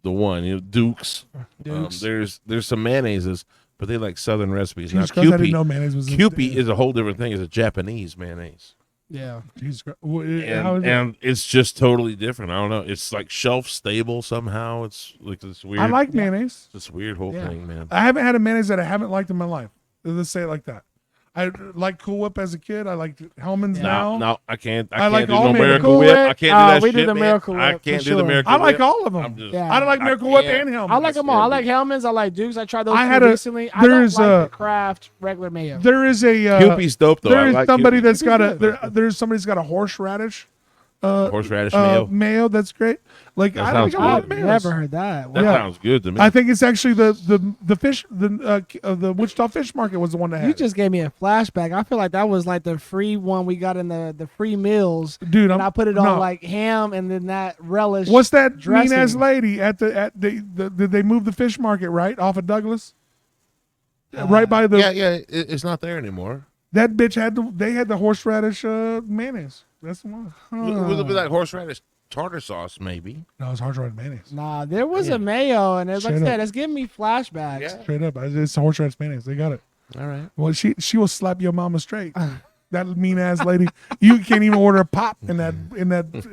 Speaker 1: one. Duke's. There's some mayonnaises, but they like southern recipes. Now,
Speaker 2: I didn't know mayonnaise was
Speaker 1: Kewpie is a whole different thing. It's a Japanese mayonnaise.
Speaker 3: Yeah.
Speaker 1: And it's just totally different. I don't know. It's like shelf stable somehow. It's like this weird.
Speaker 2: I like mayonnaise.
Speaker 1: This weird whole thing, man.
Speaker 2: I haven't had a mayonnaise that I haven't liked in my life. Let's say it like that. I liked Cool Whip as a kid. I liked Hellman's now.
Speaker 1: No, I can't.
Speaker 2: I
Speaker 1: I
Speaker 2: like
Speaker 1: can't do
Speaker 2: all
Speaker 1: no
Speaker 2: Miracle
Speaker 1: Miracle
Speaker 2: Whip.
Speaker 1: Whip. I can't do that
Speaker 3: we
Speaker 1: shit,
Speaker 3: do the
Speaker 1: man.
Speaker 3: Miracle Whip
Speaker 1: I
Speaker 3: for
Speaker 1: can't do
Speaker 3: sure.
Speaker 1: the Miracle
Speaker 2: I
Speaker 1: Whip.
Speaker 2: like all of them. I don't like Miracle Whip and Hellman's.
Speaker 3: I like them all. I like Hellman's. I like Duke's. I tried those recently. I
Speaker 2: there's
Speaker 3: don't like the Kraft regular mayo.
Speaker 2: There is a
Speaker 1: Kewpie's dope though.
Speaker 2: There is
Speaker 1: like
Speaker 2: somebody
Speaker 1: Kewpie.
Speaker 2: that's got a there's somebody that's got a horseradish.
Speaker 1: Horseradish mayo.
Speaker 2: Mayo, that's great. Like
Speaker 1: That
Speaker 2: I
Speaker 1: sounds
Speaker 2: like a lot
Speaker 1: good.
Speaker 2: of mayos.
Speaker 3: Never heard that.
Speaker 1: That sounds good to me.
Speaker 2: I think it's actually the fish the Wichita Fish Market was the one that had
Speaker 3: You
Speaker 2: it.
Speaker 3: just gave me a flashback. I feel like that was like the free one we got in the free meals.
Speaker 2: Dude,
Speaker 3: and I put it on like ham and then that relish.
Speaker 2: What's that
Speaker 3: dressing.
Speaker 2: mean ass lady at the did they move the fish market right off of Douglas? Right by the
Speaker 1: it's not there anymore.
Speaker 2: That bitch had the horseradish mayonnaise. That's the one.
Speaker 1: With that horseradish tartar sauce, maybe.
Speaker 2: No, it's horseradish mayonnaise.
Speaker 3: Nah, there was a mayo, and it's like I said, it's giving me flashbacks.
Speaker 1: Yeah.
Speaker 2: Straight up, it's horseradish mayonnaise. They got it.
Speaker 1: All right.
Speaker 2: Well, she will slap your mama straight. That mean ass lady. You can't even order a pop in that.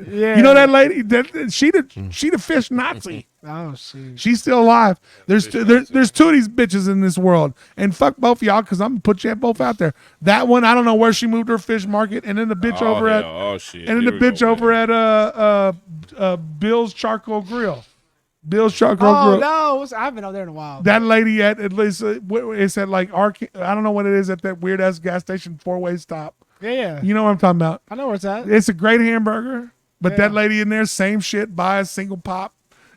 Speaker 3: Yeah.
Speaker 2: You know that lady. She the fish Nazi.
Speaker 3: Oh shit.
Speaker 2: She's still alive. There's two of these bitches in this world, and fuck both of y'all because I'm gonna put you both out there. That one, I don't know where she moved her fish market, and then the bitch over at Bill's Charcoal Grill. Bill's Charcoal
Speaker 3: Oh
Speaker 2: Grill.
Speaker 3: no, I haven't been out there in a while.
Speaker 2: That lady at least it's at like I don't know what it is at that weird ass gas station 4-way stop.
Speaker 3: Yeah.
Speaker 2: You know what I'm talking about?
Speaker 3: I know where it's at.
Speaker 2: It's a great hamburger, but
Speaker 3: Yeah.
Speaker 2: that lady in there, same shit. Buy a single pop.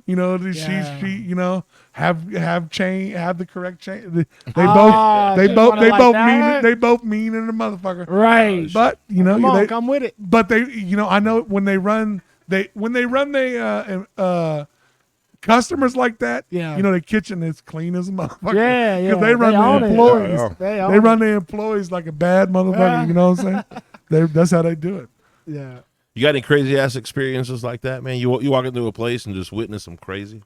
Speaker 2: You know, she you know have the correct chain. They
Speaker 3: she wanna like that?
Speaker 2: both mean and a motherfucker.
Speaker 3: Right.
Speaker 2: But you know
Speaker 3: Come on, come with it.
Speaker 2: But they I know when they run customers like that.
Speaker 3: Yeah.
Speaker 2: You know, the kitchen is clean as a motherfucker.
Speaker 3: Yeah.
Speaker 2: Because they run
Speaker 3: own
Speaker 2: the
Speaker 3: it.
Speaker 2: employees.
Speaker 3: They own
Speaker 2: They
Speaker 3: it.
Speaker 2: run their employees like a bad motherfucker. You know what I'm saying? That's how they do it.
Speaker 3: Yeah.
Speaker 1: You got any crazy ass experiences like that, man? You walk into a place and just witness some crazy.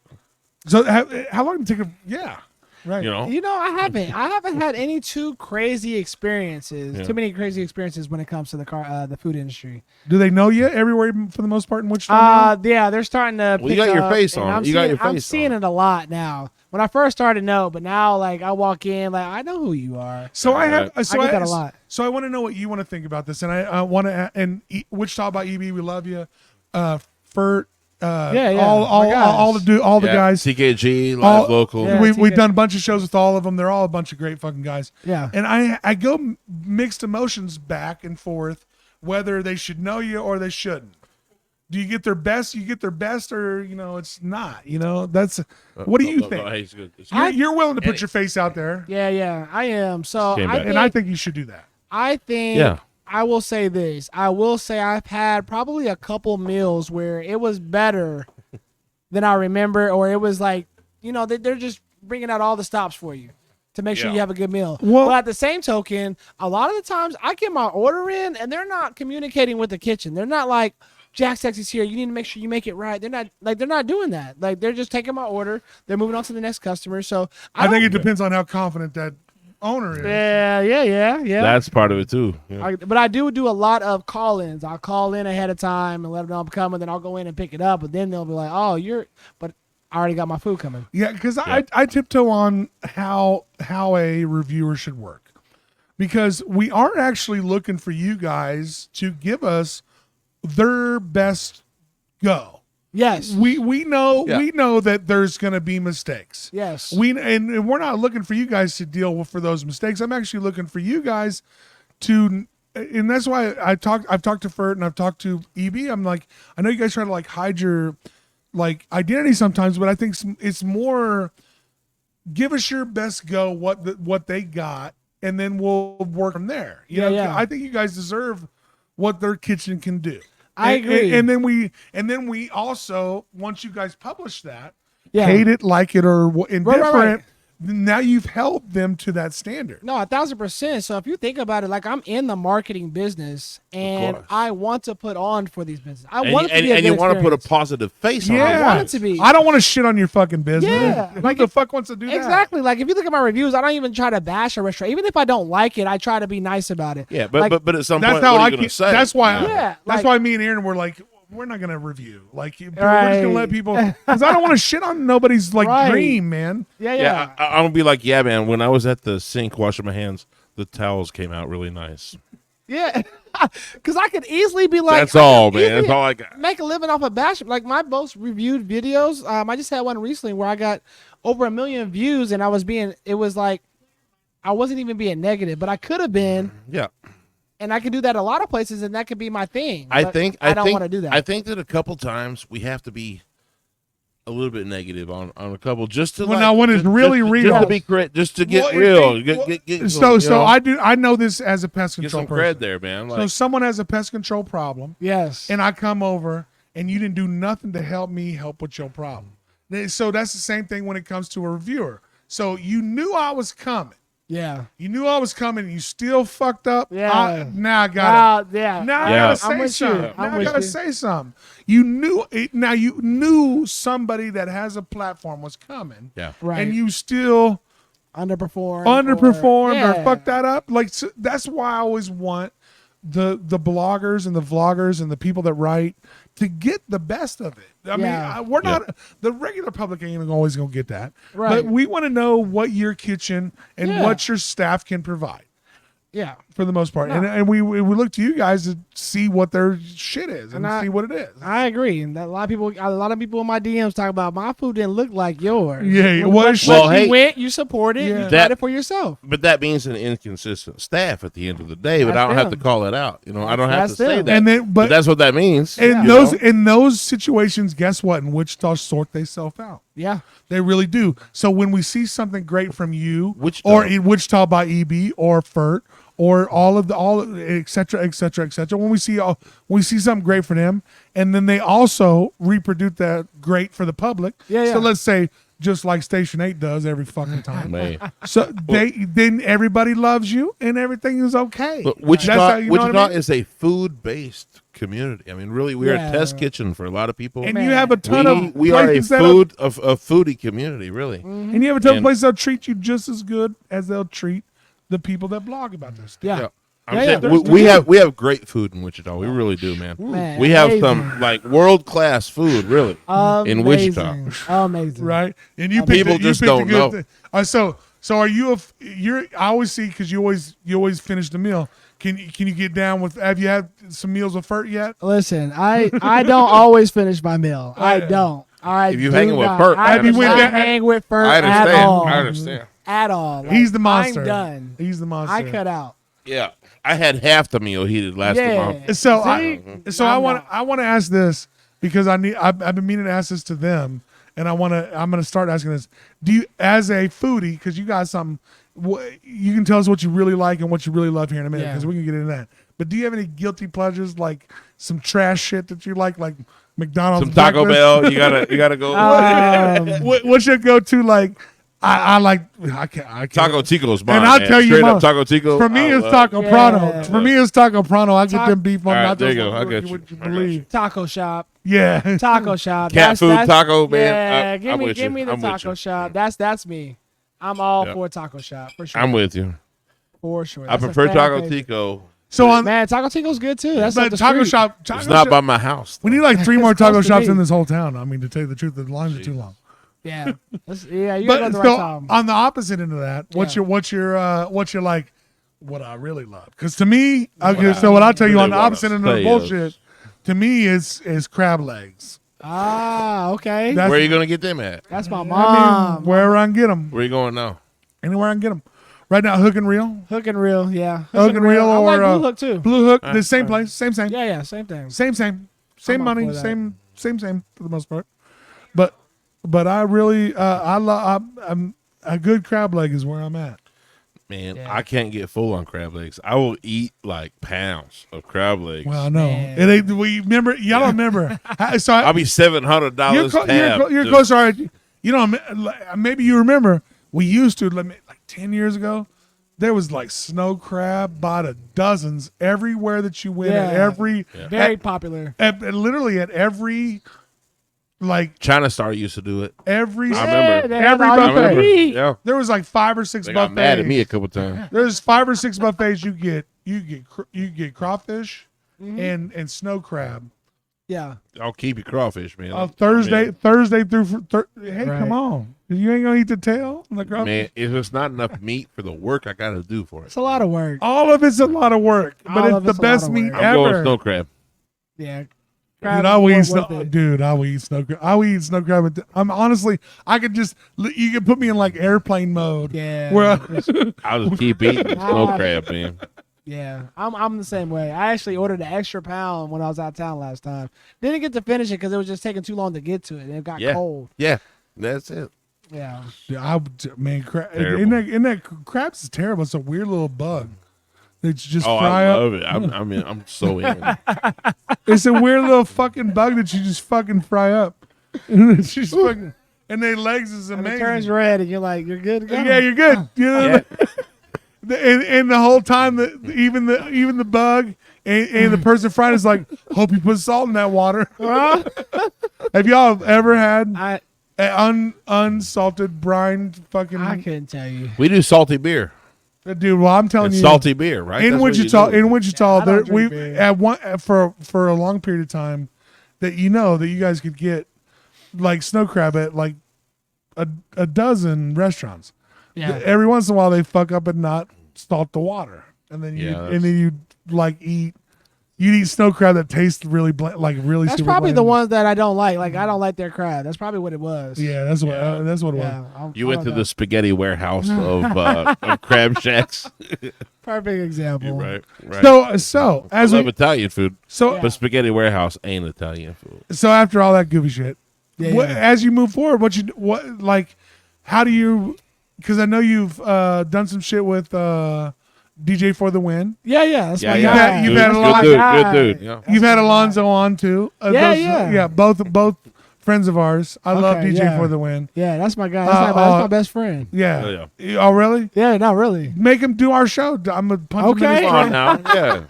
Speaker 2: So how long did it take? Yeah, right.
Speaker 1: You know,
Speaker 3: I haven't had any too crazy experiences.
Speaker 1: Yeah.
Speaker 3: Too many crazy experiences when it comes to the food industry.
Speaker 2: Do they know you everywhere for the most part in Wichita? now?
Speaker 3: Yeah, they're starting to.
Speaker 1: Well, you got your face on it.
Speaker 3: I'm seeing it a lot now. When I first started, no, but now like I walk in, like I know who you are.
Speaker 2: So I have.
Speaker 3: I get that a lot.
Speaker 2: So I want to know what you want to think about this, and I want to. And Wichita by EB, we love you. Fert.
Speaker 3: Yeah.
Speaker 2: All the guys.
Speaker 1: TKG, live local.
Speaker 3: Yeah.
Speaker 2: We've
Speaker 3: TK.
Speaker 2: done a bunch of shows with all of them. They're all a bunch of great fucking guys.
Speaker 3: Yeah.
Speaker 2: And I go mixed emotions back and forth, whether they should know you or they shouldn't. Do you get their best? You get their best, or it's not. That's what do you think?
Speaker 1: It's good.
Speaker 2: You're willing to put your face out there,
Speaker 3: Yeah, I am. So
Speaker 1: Came back.
Speaker 2: I think you should do that.
Speaker 3: I think
Speaker 1: Yeah.
Speaker 3: I will say this. I will say I've had probably a couple meals where it was better than I remember, or it was like, they're just bringing out all the stops for you to make sure
Speaker 1: Yeah.
Speaker 3: you have a good meal.
Speaker 2: Well-
Speaker 3: but at the same token, a lot of the times I get my order in and they're not communicating with the kitchen. They're not like, Jackstacks is here. You need to make sure you make it right. They're not doing that. Like they're just taking my order. They're moving on to the next customer. So
Speaker 2: I think it depends on how confident that owner is.
Speaker 3: Yeah.
Speaker 1: That's part of it too. Yeah.
Speaker 3: But I do a lot of call-ins. I'll call in ahead of time and let them know I'm coming. Then I'll go in and pick it up. But then they'll be like, "Oh, but I already got my food coming."
Speaker 2: Yeah, because I tiptoe on how a reviewer should work, because we aren't actually looking for you guys to give us their best go.
Speaker 3: Yes.
Speaker 2: We know
Speaker 1: Yeah.
Speaker 2: we know that there's going to be mistakes.
Speaker 3: Yes.
Speaker 2: And we're not looking for you guys to deal with for those mistakes. I'm actually looking for you guys to, and that's why I've talked to Fert and I've talked to EB. I'm like, I know you guys try to like hide your like identity sometimes, but I think it's more give us your best go, what they got, and then we'll work from there. You know,
Speaker 3: Yeah.
Speaker 2: I think you guys deserve what their kitchen can do.
Speaker 3: I agree.
Speaker 2: And then we also, once you guys publish that,
Speaker 3: Yeah.
Speaker 2: hate it, like it, or indifferent,
Speaker 3: right.
Speaker 2: now you've held them to that standard.
Speaker 3: No, 1,000%. So if you think about it, like I'm in the marketing business and
Speaker 1: course.
Speaker 3: I want to put on for these businesses. I
Speaker 1: And,
Speaker 3: want it to be a
Speaker 1: and
Speaker 3: good
Speaker 1: you want to put a
Speaker 3: experience.
Speaker 1: positive face on
Speaker 2: Yeah,
Speaker 1: it.
Speaker 3: want it to be.
Speaker 2: I don't want to shit on your fucking business.
Speaker 3: Yeah,
Speaker 2: Who
Speaker 3: like
Speaker 2: the fuck wants to do that?
Speaker 3: Exactly. Like if you look at my reviews, I don't even try to bash a restaurant. Even if I don't like it, I try to be nice about it.
Speaker 1: Yeah, but
Speaker 3: Like,
Speaker 1: but at some
Speaker 2: That's
Speaker 1: point,
Speaker 2: how
Speaker 1: what are
Speaker 2: I
Speaker 1: you going
Speaker 2: keep.
Speaker 1: to say?
Speaker 2: That's why.
Speaker 3: Yeah,
Speaker 2: That's
Speaker 3: like-
Speaker 2: why me and Aaron were like, we're not gonna review. Like, we're just
Speaker 3: Right.
Speaker 2: gonna let people, because I don't want to shit on nobody's like
Speaker 3: Right.
Speaker 2: dream, man.
Speaker 3: yeah.
Speaker 1: I'm going to be like, yeah, man, when I was at the sink washing my hands, the towels came out really nice.
Speaker 3: Yeah. Because I could easily be like,
Speaker 1: That's all, man. That's all I got.
Speaker 3: make a living off of bash. Like my most reviewed videos. I just had one recently where I got over 1 million views, and it was like, I wasn't even being negative, but I could have been,
Speaker 1: Yeah.
Speaker 3: and I could do that a lot of places, and that could be my thing.
Speaker 1: I
Speaker 3: But
Speaker 1: think
Speaker 3: I don't want to do that.
Speaker 1: I think that a couple times we have to be a little bit negative on a couple just to
Speaker 2: Well, now when it's really real.
Speaker 1: just to be correct, just to get
Speaker 2: Well,
Speaker 1: real.
Speaker 2: it-
Speaker 1: Some, you know,
Speaker 2: I know this as a pest
Speaker 1: get
Speaker 2: control
Speaker 1: some
Speaker 2: person.
Speaker 1: cred there, man.
Speaker 2: So
Speaker 1: Like,
Speaker 2: someone has a pest control problem,
Speaker 3: Yes.
Speaker 2: and I come over, and you didn't do nothing to help me help with your problem. So that's the same thing when it comes to a reviewer. So you knew I was coming.
Speaker 3: Yeah.
Speaker 2: You knew I was coming. You still fucked up.
Speaker 3: Yeah.
Speaker 2: Now I got it.
Speaker 3: Yeah.
Speaker 2: Now
Speaker 1: Yeah.
Speaker 2: I
Speaker 3: I'm
Speaker 2: gotta
Speaker 3: with
Speaker 2: say
Speaker 3: you.
Speaker 2: something.
Speaker 3: I'm
Speaker 2: Now I
Speaker 3: with
Speaker 2: gotta
Speaker 3: you.
Speaker 2: say something. You knew it. Now you knew somebody that has a platform was coming.
Speaker 1: yeah.
Speaker 3: Right.
Speaker 2: And you still
Speaker 3: underperformed
Speaker 2: or fucked that up. Like, so that's why I always want the bloggers and the vloggers and the people that write to get the best of it. I
Speaker 3: Yeah.
Speaker 2: mean, we're not the regular public ain't always gonna get that,
Speaker 3: Right.
Speaker 2: but we want to know what your kitchen and
Speaker 3: Yeah.
Speaker 2: what your staff can provide.
Speaker 3: Yeah.
Speaker 2: for the most part.
Speaker 3: No.
Speaker 2: And we look to you guys to see what their shit is and see what it is.
Speaker 3: I agree. And that a lot of people in my DMs talk about my food didn't look like yours.
Speaker 2: Yeah,
Speaker 3: but you went, you supported, you tried it for yourself.
Speaker 1: But that means an inconsistent staff at the end of the day. But I don't have to call it out. I don't have to say that.
Speaker 2: And then,
Speaker 1: but that's what that means.
Speaker 2: In those situations, guess what? In Wichita, sort themselves out.
Speaker 3: Yeah,
Speaker 2: they really do. So when we see something great from you, or in Wichita by EB or FERT, or et cetera, when we see something great for them, and then they also reproduce that great for the public. So let's say, just like Station 8 does every fucking time. So then everybody loves you and everything is okay.
Speaker 1: But Wichita is a food-based community. I mean, really, we are a test kitchen for a lot of people.
Speaker 2: And you have a ton of
Speaker 1: we are a foodie community, really.
Speaker 2: And you have a ton of places that'll treat you just as good as they'll treat the people that blog about this stuff.
Speaker 1: We have great food in Wichita. We really do, man. We have some like world-class food, really, in Wichita.
Speaker 3: Amazing,
Speaker 2: right? And
Speaker 1: people just don't know.
Speaker 2: So are you? I always see, because you always finish the meal. Can you get down with? Have you had some meals with FERT yet?
Speaker 3: Listen, I don't always finish my meal. I don't.
Speaker 1: If you hanging with FERT,
Speaker 3: I hang with FERT at all.
Speaker 1: I understand.
Speaker 3: At all.
Speaker 2: He's the monster.
Speaker 3: I'm done.
Speaker 2: He's the monster.
Speaker 3: I cut out.
Speaker 1: Yeah, I had half the meal he did last month.
Speaker 2: So I want to ask this, because I've been meaning to ask this to them, and I'm gonna start asking this. Do you, as a foodie, because you got something, you can tell us what you really like and what you really love here in a minute, because we can get into that. But do you have any guilty pleasures, like some trash shit that you like McDonald's,
Speaker 1: some Taco Bell? You gotta go.
Speaker 2: What's your go-to? Like, I can't.
Speaker 1: Taco Tico's mine.
Speaker 2: And I'll tell you,
Speaker 1: straight up Taco Tico.
Speaker 2: For me, it's Taco Prano. For me, it's Taco Prano. I get them beef on nachos.
Speaker 1: There you go. I got you.
Speaker 2: What you believe?
Speaker 3: Taco shop.
Speaker 2: Yeah.
Speaker 3: Taco shop.
Speaker 1: Cat food taco, man.
Speaker 3: Yeah, give me the taco shop. That's me. I'm all for taco shop, for sure.
Speaker 1: I'm with you.
Speaker 3: For sure.
Speaker 1: I prefer Taco Tico.
Speaker 2: So
Speaker 3: man, Taco Tico's good too. That's
Speaker 2: but taco shop.
Speaker 1: It's not by my house.
Speaker 2: We need like 3 more taco shops in this whole town. I mean, to tell you the truth, the lines are too long.
Speaker 3: Yeah, you gotta go the right time.
Speaker 2: On the opposite end of that, what's your like? What I really love, because to me, what I'll tell you on the opposite end of the bullshit, to me is crab legs.
Speaker 3: Ah, okay.
Speaker 1: Where are you gonna get them at?
Speaker 3: That's my mom.
Speaker 2: Wherever I can get them.
Speaker 1: Where are you going now?
Speaker 2: Anywhere I can get them. Right now, Hook and Reel.
Speaker 3: Hook and Reel, yeah.
Speaker 2: Hook and Reel,
Speaker 3: I
Speaker 2: or
Speaker 3: like Blue Hook too.
Speaker 2: Blue Hook, the same place, same.
Speaker 3: Yeah, same thing.
Speaker 2: Same money, same for the most part. But I really, I'm a good crab leg is where I'm at.
Speaker 1: Man, I can't get full on crab legs. I will eat like pounds of crab legs.
Speaker 2: Well, I know. It ain't. We remember. Y'all don't remember. So
Speaker 1: I'll be $700.
Speaker 2: You're closer. You know, maybe you remember. We used to like 10 years ago. There was like snow crab by the dozens everywhere that you went.
Speaker 3: Very popular.
Speaker 2: Literally at every. Like
Speaker 1: China Star used to do it.
Speaker 2: I remember.
Speaker 1: Every buffet. Yeah.
Speaker 2: There was like 5 or 6
Speaker 1: they
Speaker 2: buffets.
Speaker 1: Got mad at me a couple times.
Speaker 2: There's 5 or 6 buffets. You get crawfish and snow crab.
Speaker 3: Yeah.
Speaker 1: I'll keep your crawfish, man.
Speaker 2: Thursday through. Hey, come on! You ain't gonna eat the tail on the crawfish.
Speaker 1: Man, if it's not enough meat for the work I gotta do for it.
Speaker 3: It's a lot of work.
Speaker 2: All of it's a lot of work, but it's the best meat ever.
Speaker 1: I'm going snow crab.
Speaker 3: Yeah.
Speaker 2: Dude, I will eat snow crab. I will eat snow crab. I'm honestly, I could just, you can put me in like airplane mode.
Speaker 3: Yeah.
Speaker 2: Where
Speaker 1: I'll just keep eating snow crab, man.
Speaker 3: Yeah, I'm the same way. I actually ordered an extra pound when I was out of town last time. Didn't get to finish it because it was just taking too long to get to it, and it got cold.
Speaker 1: Yeah, that's it.
Speaker 3: Yeah.
Speaker 2: Crabs is terrible. It's a weird little bug. It's just fry
Speaker 1: I
Speaker 2: up.
Speaker 1: love it. I'm so in.
Speaker 2: It's a weird little fucking bug that you just fucking fry up. And it's just fucking, and their legs is amazing.
Speaker 3: And it turns red, and you're like, you're good to go.
Speaker 2: Yeah, you're good. You know, and the whole time, even the bug and the person frying is like, hope you put salt in that water. Have y'all ever had unsalted brine fucking?
Speaker 3: I couldn't tell you.
Speaker 1: We do salty beer.
Speaker 2: Dude, well, I'm telling you,
Speaker 1: salty beer, right?
Speaker 2: In Wichita, for a long period of time, that you guys could get like snow crab at like a dozen restaurants.
Speaker 3: Yeah.
Speaker 2: Every once in a while, they fuck up and not salt the water. and then
Speaker 1: Yeah,
Speaker 2: you like eat. You eat snow crab that tastes really really.
Speaker 3: That's
Speaker 2: super
Speaker 3: probably
Speaker 2: bland.
Speaker 3: the ones that I don't like. Like I don't like their crab. That's probably what it was.
Speaker 2: Yeah, that's what it was.
Speaker 1: You went to the spaghetti warehouse of crab shacks.
Speaker 3: Perfect example.
Speaker 1: Right.
Speaker 2: So
Speaker 1: I
Speaker 2: as
Speaker 1: love
Speaker 2: we
Speaker 1: Italian food,
Speaker 2: so
Speaker 1: but spaghetti warehouse ain't Italian food.
Speaker 2: so after all that goofy shit,
Speaker 3: Yeah,
Speaker 2: what,
Speaker 3: yeah.
Speaker 2: as you move forward, how do you? Because I know you've done some shit with DJ for the Win.
Speaker 3: Yeah. That's my
Speaker 1: Yeah,
Speaker 3: guy.
Speaker 2: You've had a lot.
Speaker 1: Good dude. Yeah.
Speaker 2: You've had Alonzo on too.
Speaker 3: Yeah.
Speaker 2: Both friends of ours. I love
Speaker 3: Okay,
Speaker 2: DJ
Speaker 3: yeah.
Speaker 2: for the Win.
Speaker 3: Yeah, that's my guy. That's my best friend.
Speaker 2: Yeah.
Speaker 1: Yeah.
Speaker 2: Oh, really?
Speaker 3: Yeah, not really.
Speaker 2: Make him do our show. I'm gonna punch him in his
Speaker 3: Okay.
Speaker 1: Come on
Speaker 2: face.
Speaker 1: now. Yeah.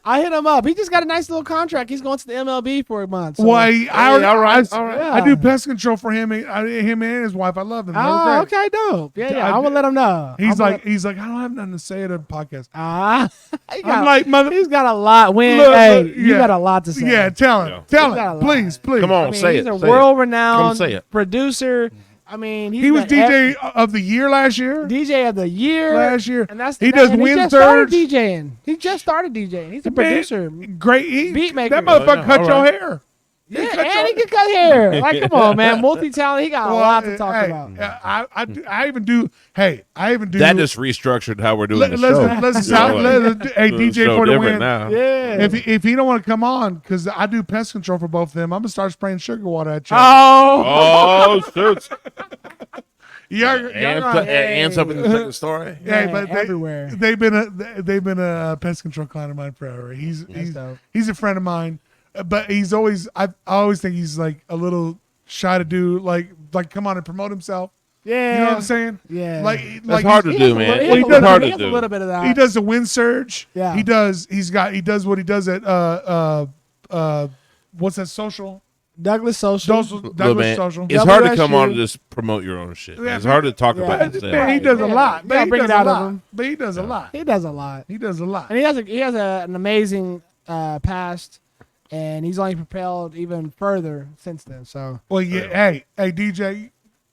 Speaker 3: I hit him up. He just got a nice little contract. He's going to the MLB for a month. So.
Speaker 2: Why?
Speaker 1: all right.
Speaker 2: I do pest control for him. Him and his wife. I love them. They're
Speaker 3: Oh,
Speaker 2: great.
Speaker 3: okay, dope. Yeah. I'm gonna let him know.
Speaker 2: He's like, I don't have nothing to say at a podcast.
Speaker 3: He
Speaker 2: I'm like, mother.
Speaker 3: he's got a lot.
Speaker 2: Look,
Speaker 3: You got a lot to say.
Speaker 2: Yeah, tell him.
Speaker 1: Yeah.
Speaker 2: Tell
Speaker 3: He's got a
Speaker 2: him.
Speaker 3: lot.
Speaker 2: Please.
Speaker 1: Come on,
Speaker 3: I mean,
Speaker 1: say
Speaker 3: he's
Speaker 1: it.
Speaker 3: a
Speaker 1: Say it.
Speaker 3: world-renowned
Speaker 1: Come say it.
Speaker 3: producer. I mean,
Speaker 2: He was DJ of the year last year.
Speaker 3: DJ of the year
Speaker 2: Last year.
Speaker 3: and that's
Speaker 2: He does
Speaker 3: and
Speaker 2: Wind
Speaker 3: He just started
Speaker 2: Surge.
Speaker 3: DJing. He just started DJing. He's a producer.
Speaker 2: Great.
Speaker 3: Beat maker.
Speaker 2: That motherfucker
Speaker 1: Yeah,
Speaker 2: cut
Speaker 1: all
Speaker 2: your
Speaker 1: right.
Speaker 2: hair.
Speaker 3: Yeah, and he can cut hair. Like, come on, man. Multi-talent. He got a lot to talk
Speaker 2: hey,
Speaker 3: about.
Speaker 2: I even do. Hey, I even do.
Speaker 1: That just restructured how we're doing the show.
Speaker 2: Hey, DJ
Speaker 1: so
Speaker 2: for the
Speaker 1: different
Speaker 2: win.
Speaker 1: now.
Speaker 3: Yeah.
Speaker 2: If he don't want to come on, because I do pest control for both of them, I'm gonna start spraying sugar water at you.
Speaker 1: Oh, shoot. And something in the second story.
Speaker 2: Yeah,
Speaker 3: Man,
Speaker 2: but
Speaker 3: everywhere.
Speaker 2: they've been a pest control client of mine forever. He's a friend of mine, but he's always I always think he's like a little shy to do like come on and promote himself.
Speaker 3: Yeah.
Speaker 2: You know what I'm saying?
Speaker 3: Yeah.
Speaker 1: That's hard to do, man.
Speaker 3: He
Speaker 1: It's hard to
Speaker 3: has a
Speaker 1: do.
Speaker 3: little bit of that.
Speaker 2: He does the wind surge.
Speaker 3: Yeah.
Speaker 2: He does what he does at what's that social?
Speaker 3: Douglas Social.
Speaker 1: Look,
Speaker 2: Douglas
Speaker 1: man,
Speaker 2: social.
Speaker 1: it's hard to come
Speaker 3: WSU.
Speaker 1: on and just promote your own shit.
Speaker 2: Yeah,
Speaker 1: It's hard to talk
Speaker 3: yeah.
Speaker 1: about
Speaker 2: Man,
Speaker 1: yourself.
Speaker 2: he does a
Speaker 3: Yeah.
Speaker 2: lot.
Speaker 3: You
Speaker 2: But
Speaker 3: gotta
Speaker 2: he
Speaker 3: bring
Speaker 2: does
Speaker 3: it
Speaker 2: a
Speaker 3: out of
Speaker 2: lot.
Speaker 3: him.
Speaker 2: But he does a lot.
Speaker 3: He does a lot.
Speaker 2: He does a lot.
Speaker 3: And he has an amazing past, and he's only propelled even further since then. So
Speaker 2: Well, yeah. Hey, DJ,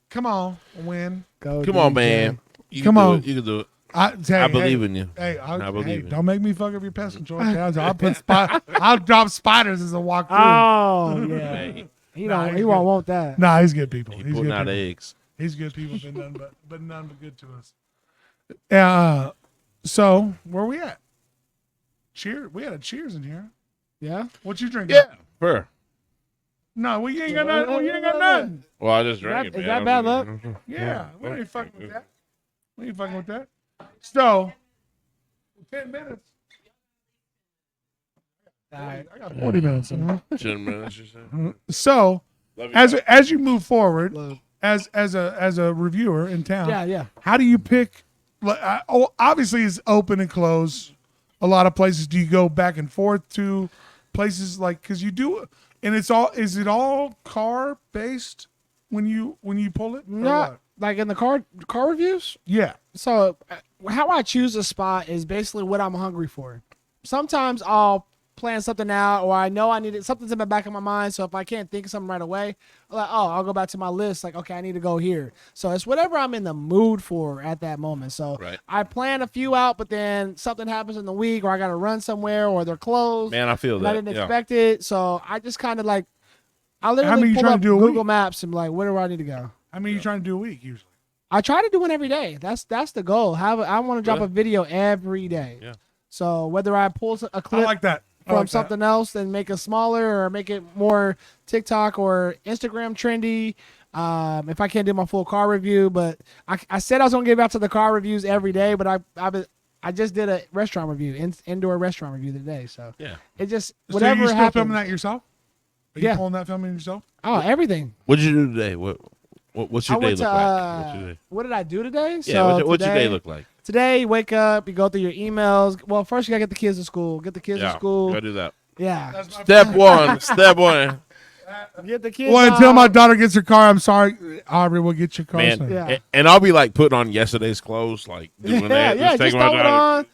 Speaker 2: come on, win.
Speaker 3: go.
Speaker 1: Come on,
Speaker 3: DJ.
Speaker 1: man. You
Speaker 2: Come
Speaker 1: can do
Speaker 2: on.
Speaker 1: it. You can do it.
Speaker 2: I
Speaker 1: believe in you.
Speaker 2: Hey,
Speaker 1: I believe in you.
Speaker 2: don't make me fuck up your pest control. I'll put I'll drop spiders as I walk through.
Speaker 3: Oh yeah.
Speaker 1: Man,
Speaker 3: He
Speaker 2: Nah,
Speaker 3: don't.
Speaker 2: he's
Speaker 3: He won't
Speaker 2: good.
Speaker 3: want that.
Speaker 2: Nah, he's good people.
Speaker 1: he
Speaker 2: He's
Speaker 1: putting
Speaker 2: good
Speaker 1: out
Speaker 2: people.
Speaker 1: eggs.
Speaker 2: He's good people, but none but good to us. So where we at? Cheers. We had a cheers in here.
Speaker 3: Yeah.
Speaker 2: What you drinking?
Speaker 1: Yeah. Fair.
Speaker 2: No, we ain't got nothing. We ain't got nothing.
Speaker 1: Well, I just drank
Speaker 3: Is
Speaker 1: it,
Speaker 3: that
Speaker 1: man.
Speaker 3: bad luck?
Speaker 2: Yeah, we ain't fucking with that. We ain't fucking with that. So, 10 minutes.
Speaker 3: All right.
Speaker 2: I got 40 minutes.
Speaker 1: 10 minutes, you said?
Speaker 2: So,
Speaker 1: Love you,
Speaker 2: as you move forward,
Speaker 3: Look.
Speaker 2: as a reviewer in town,
Speaker 3: Yeah.
Speaker 2: how do you pick? Obviously, it's open and close. A lot of places. Do you go back and forth to places like because you do, and it's all is it all car based when you pull it? Or
Speaker 3: Not
Speaker 2: what?
Speaker 3: like in the car reviews.
Speaker 2: Yeah.
Speaker 3: So how I choose a spot is basically what I'm hungry for. Sometimes I'll plan something out, or I know I need it. Something's in the back of my mind. So if I can't think of something right away, I'm like, I'll go back to my list. Like, okay, I need to go here. So it's whatever I'm in the mood for at that moment. So
Speaker 1: Right.
Speaker 3: I plan a few out, but then something happens in the week, or I got to run somewhere, or they're closed.
Speaker 1: Man, I feel
Speaker 3: and
Speaker 1: that.
Speaker 3: I didn't
Speaker 1: yeah.
Speaker 3: expect it. So I just kind of like, I
Speaker 2: How many
Speaker 3: literally
Speaker 2: you
Speaker 3: pull
Speaker 2: trying to
Speaker 3: up
Speaker 2: do a
Speaker 3: Google
Speaker 2: week?
Speaker 3: Maps and be like, where do I need to go?
Speaker 2: I mean, you're trying to do a week usually.
Speaker 3: I try to do one every day. That's the goal. I want to drop
Speaker 1: Really?
Speaker 3: a video every day.
Speaker 1: Yeah.
Speaker 3: So whether I pull a
Speaker 2: I
Speaker 3: clip
Speaker 2: like that. I
Speaker 3: from
Speaker 2: like that.
Speaker 3: something else and make it smaller, or make it more TikTok or Instagram trendy. If I can't do my full car review, but I said I was gonna give out to the car reviews every day, but I just did a restaurant review, indoor restaurant review today. So
Speaker 1: Yeah.
Speaker 3: it just
Speaker 2: So
Speaker 3: whatever
Speaker 2: you still
Speaker 3: happens.
Speaker 2: filming that yourself? Are you
Speaker 3: Yeah.
Speaker 2: pulling that filming yourself?
Speaker 3: Oh, everything.
Speaker 1: What'd you do today? What's your
Speaker 3: I
Speaker 1: day
Speaker 3: went
Speaker 1: look
Speaker 3: to,
Speaker 1: like? What's your day?
Speaker 3: what did I do today?
Speaker 1: Yeah,
Speaker 3: So
Speaker 1: what's your day
Speaker 3: today-
Speaker 1: look like?
Speaker 3: Today, you wake up, you go through your emails. Well, first you gotta get the kids to school. Get the kids to
Speaker 1: Yeah,
Speaker 3: school.
Speaker 1: gotta do that.
Speaker 3: Yeah.
Speaker 2: That's my
Speaker 1: Step one. Step one.
Speaker 3: Get the kids.
Speaker 2: Well, until
Speaker 3: out.
Speaker 2: my daughter gets her car, I'm sorry, Aubrey will get your car.
Speaker 1: Man,
Speaker 2: soon.
Speaker 3: Yeah.
Speaker 1: and I'll be like putting on yesterday's clothes, like doing that.
Speaker 3: Yeah, just throw it on.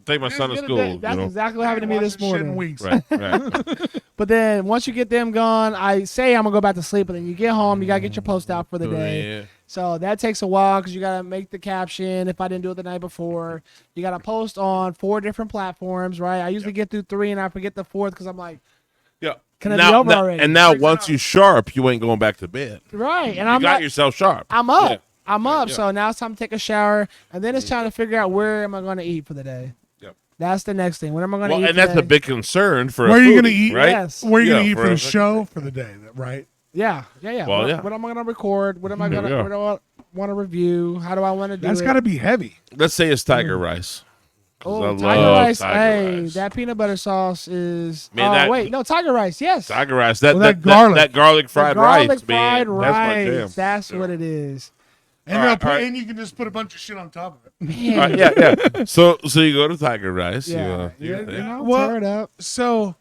Speaker 1: Take my son to
Speaker 3: Get it
Speaker 1: school.
Speaker 3: done. That's exactly what happened to me this
Speaker 2: Shit in
Speaker 3: morning.
Speaker 2: weeks.
Speaker 1: Right, right.
Speaker 3: But then once you get them gone, I say I'm gonna go back to sleep, but then you get home, you gotta get your post out for the day.
Speaker 1: Yeah.
Speaker 3: So that takes a while because you gotta make the caption. If I didn't do it the night before, you gotta post on 4 different platforms, right? I usually get through 3 and I forget the 4th because I'm like,
Speaker 1: Yeah.
Speaker 3: can it be over already?
Speaker 1: And now, once you sharp, you ain't going back to bed.
Speaker 3: Right, and
Speaker 1: You
Speaker 3: I'm
Speaker 1: got
Speaker 3: not,
Speaker 1: yourself sharp.
Speaker 3: I'm up.
Speaker 1: Yeah.
Speaker 3: I'm up.
Speaker 1: Yeah.
Speaker 3: So now it's time to take a shower, and then it's time to figure out where am I going to eat for the day.
Speaker 1: Yep.
Speaker 3: That's the next thing. When am I going to
Speaker 1: Well,
Speaker 3: eat?
Speaker 1: and that's
Speaker 3: today?
Speaker 1: a big concern for.
Speaker 2: Where
Speaker 1: a
Speaker 2: are you gonna
Speaker 1: foodie,
Speaker 2: eat?
Speaker 1: Right?
Speaker 3: Yes.
Speaker 2: Where are you
Speaker 1: Yeah,
Speaker 2: gonna eat for
Speaker 1: for
Speaker 2: the
Speaker 1: a-
Speaker 2: show for the day, right?
Speaker 3: Yeah.
Speaker 1: Well,
Speaker 3: what,
Speaker 1: yeah.
Speaker 3: What am I going to record? What am I going to?
Speaker 1: Yeah.
Speaker 3: What do I want to review? How do I want to do
Speaker 2: That's
Speaker 3: it?
Speaker 2: got to be heavy.
Speaker 1: Let's say it's tiger rice. 'Cause
Speaker 3: Oh,
Speaker 1: I
Speaker 3: tiger
Speaker 1: love
Speaker 3: rice.
Speaker 1: tiger
Speaker 3: Hey,
Speaker 1: rice.
Speaker 3: that peanut butter sauce is.
Speaker 1: Man,
Speaker 3: oh
Speaker 1: that-
Speaker 3: wait, no, tiger rice. Yes.
Speaker 1: Tiger rice. That,
Speaker 2: Well, that
Speaker 1: that
Speaker 2: garlic.
Speaker 1: garlic
Speaker 3: The
Speaker 1: fried
Speaker 3: garlic
Speaker 1: rice, man.
Speaker 3: fried
Speaker 1: That's my
Speaker 3: rice.
Speaker 1: jam.
Speaker 3: That's what it is.
Speaker 2: And,
Speaker 1: All
Speaker 2: they'll
Speaker 1: right,
Speaker 2: put,
Speaker 1: all right.
Speaker 2: and you can just put a bunch of shit on top of it.
Speaker 3: Man.
Speaker 1: All right, yeah. So you go to tiger rice.
Speaker 3: Yeah.
Speaker 1: You,
Speaker 3: You know,
Speaker 2: Well,
Speaker 3: tear it up.
Speaker 2: So,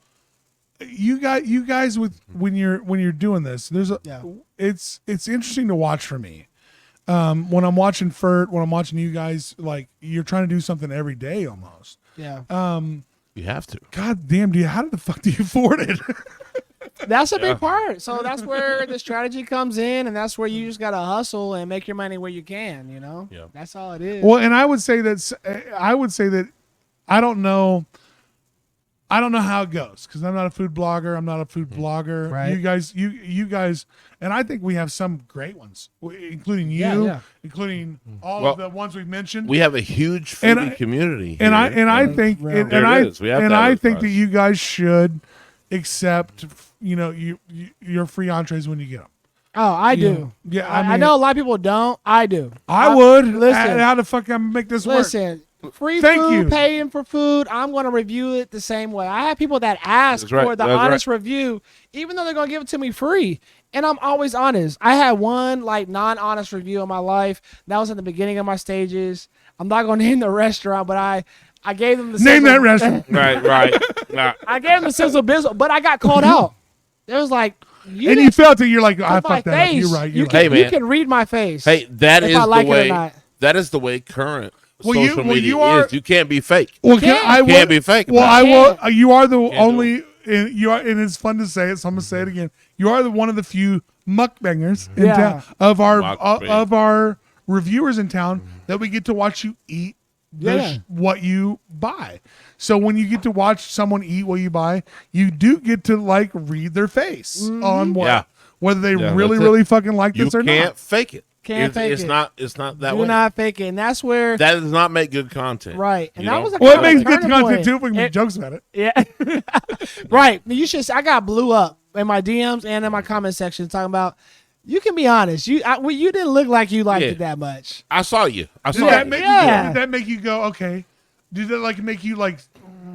Speaker 2: you guys with when you're doing this, there's a
Speaker 3: Yeah.
Speaker 2: it's interesting to watch for me. When I'm watching Fert, when I'm watching you guys, like you're trying to do something every day almost.
Speaker 3: Yeah.
Speaker 1: you have to.
Speaker 2: God damn, how the fuck do you afford it?
Speaker 3: That's a big part. So that's where the strategy comes in, and that's where you just gotta hustle and make your money where you can. You know.
Speaker 1: Yeah.
Speaker 3: That's all it is.
Speaker 2: Well, and I would say that I don't know how it goes because I'm not a food blogger. I'm not a food blogger.
Speaker 3: Right.
Speaker 2: You guys, and I think we have some great ones, including you,
Speaker 3: Yeah.
Speaker 2: including all
Speaker 1: Well,
Speaker 2: of the ones we've mentioned.
Speaker 1: We have a huge
Speaker 2: And
Speaker 1: foodie community.
Speaker 2: and I
Speaker 1: here.
Speaker 2: think
Speaker 3: Right.
Speaker 2: and
Speaker 1: There
Speaker 2: I
Speaker 1: it is. We have
Speaker 2: and
Speaker 1: to
Speaker 2: I think
Speaker 1: advertise.
Speaker 2: that you guys should accept your free entrees when you get them.
Speaker 3: oh, I
Speaker 2: You
Speaker 3: do.
Speaker 2: know, yeah,
Speaker 3: I
Speaker 2: mean,
Speaker 3: know a lot of people don't. I do.
Speaker 2: I would.
Speaker 3: listen.
Speaker 2: How the fuck I make this work?
Speaker 3: Listen. Free
Speaker 2: Thank
Speaker 3: food,
Speaker 2: you.
Speaker 3: paying for food. I'm going to review it the same way. I have people that ask
Speaker 1: That's right.
Speaker 3: for the
Speaker 1: That's
Speaker 3: honest review, even though they're going to give it to me free. And I'm always honest. I had one like non-honest review in my life. That was in the beginning of my stages. I'm not going to name the restaurant, but I gave them the
Speaker 2: Name
Speaker 3: sizzle-
Speaker 2: that restaurant.
Speaker 1: Right. Nah.
Speaker 3: I gave them the sizzle bizzle, but I got called out. It was like you
Speaker 2: And you
Speaker 3: didn't
Speaker 2: felt it. You're like, I
Speaker 3: put my
Speaker 2: fucked that up.
Speaker 3: face.
Speaker 2: You're right.
Speaker 3: You
Speaker 2: You're
Speaker 3: can,
Speaker 2: right.
Speaker 1: Hey, man.
Speaker 3: you can read my face.
Speaker 1: Hey, that
Speaker 3: If
Speaker 1: is
Speaker 3: I like
Speaker 1: the
Speaker 3: it or
Speaker 1: way.
Speaker 3: not.
Speaker 1: That is the way current
Speaker 2: Well,
Speaker 1: social
Speaker 2: you
Speaker 1: media
Speaker 2: are-
Speaker 1: is. You can't be fake.
Speaker 2: Well,
Speaker 3: Can't.
Speaker 2: I will,
Speaker 1: Can't be fake
Speaker 2: Well,
Speaker 1: about
Speaker 2: I
Speaker 1: it.
Speaker 2: will. You are the
Speaker 1: Can't do
Speaker 2: only. You are, and it's fun to say it. So I'm gonna say it again. You are one of the few mukbangers in
Speaker 3: Yeah.
Speaker 2: town of our
Speaker 1: Mukbang.
Speaker 2: of our reviewers in town that we get to watch you eat
Speaker 3: Yeah.
Speaker 2: what you buy. So when you get to watch someone eat what you buy, you do get to like read their face
Speaker 3: Mm-hmm.
Speaker 2: on what
Speaker 1: Yeah.
Speaker 2: whether they
Speaker 1: Yeah,
Speaker 2: really
Speaker 1: that's it.
Speaker 2: really fucking like
Speaker 1: You
Speaker 2: this or
Speaker 1: can't
Speaker 2: not.
Speaker 1: fake it.
Speaker 3: Can't fake
Speaker 1: it's
Speaker 3: it.
Speaker 1: Not. It's not that
Speaker 3: Do
Speaker 1: way.
Speaker 3: not fake it, and that's where
Speaker 1: That does not make good content.
Speaker 3: right. And
Speaker 1: You
Speaker 3: that
Speaker 1: know?
Speaker 3: was a
Speaker 2: Well, it
Speaker 3: kind of
Speaker 2: makes good
Speaker 3: turning
Speaker 2: content
Speaker 3: point.
Speaker 2: too if we can make
Speaker 3: It-
Speaker 2: jokes about it.
Speaker 3: Yeah. Right. You should. I got blew up in my DMs and in my comment section talking about. You can be honest. You didn't look like you liked
Speaker 1: Yeah.
Speaker 3: it that much.
Speaker 1: I saw you. I
Speaker 2: Did
Speaker 1: saw
Speaker 2: that
Speaker 1: you.
Speaker 2: make
Speaker 3: Yeah.
Speaker 2: did that make you go okay? Did that like make you like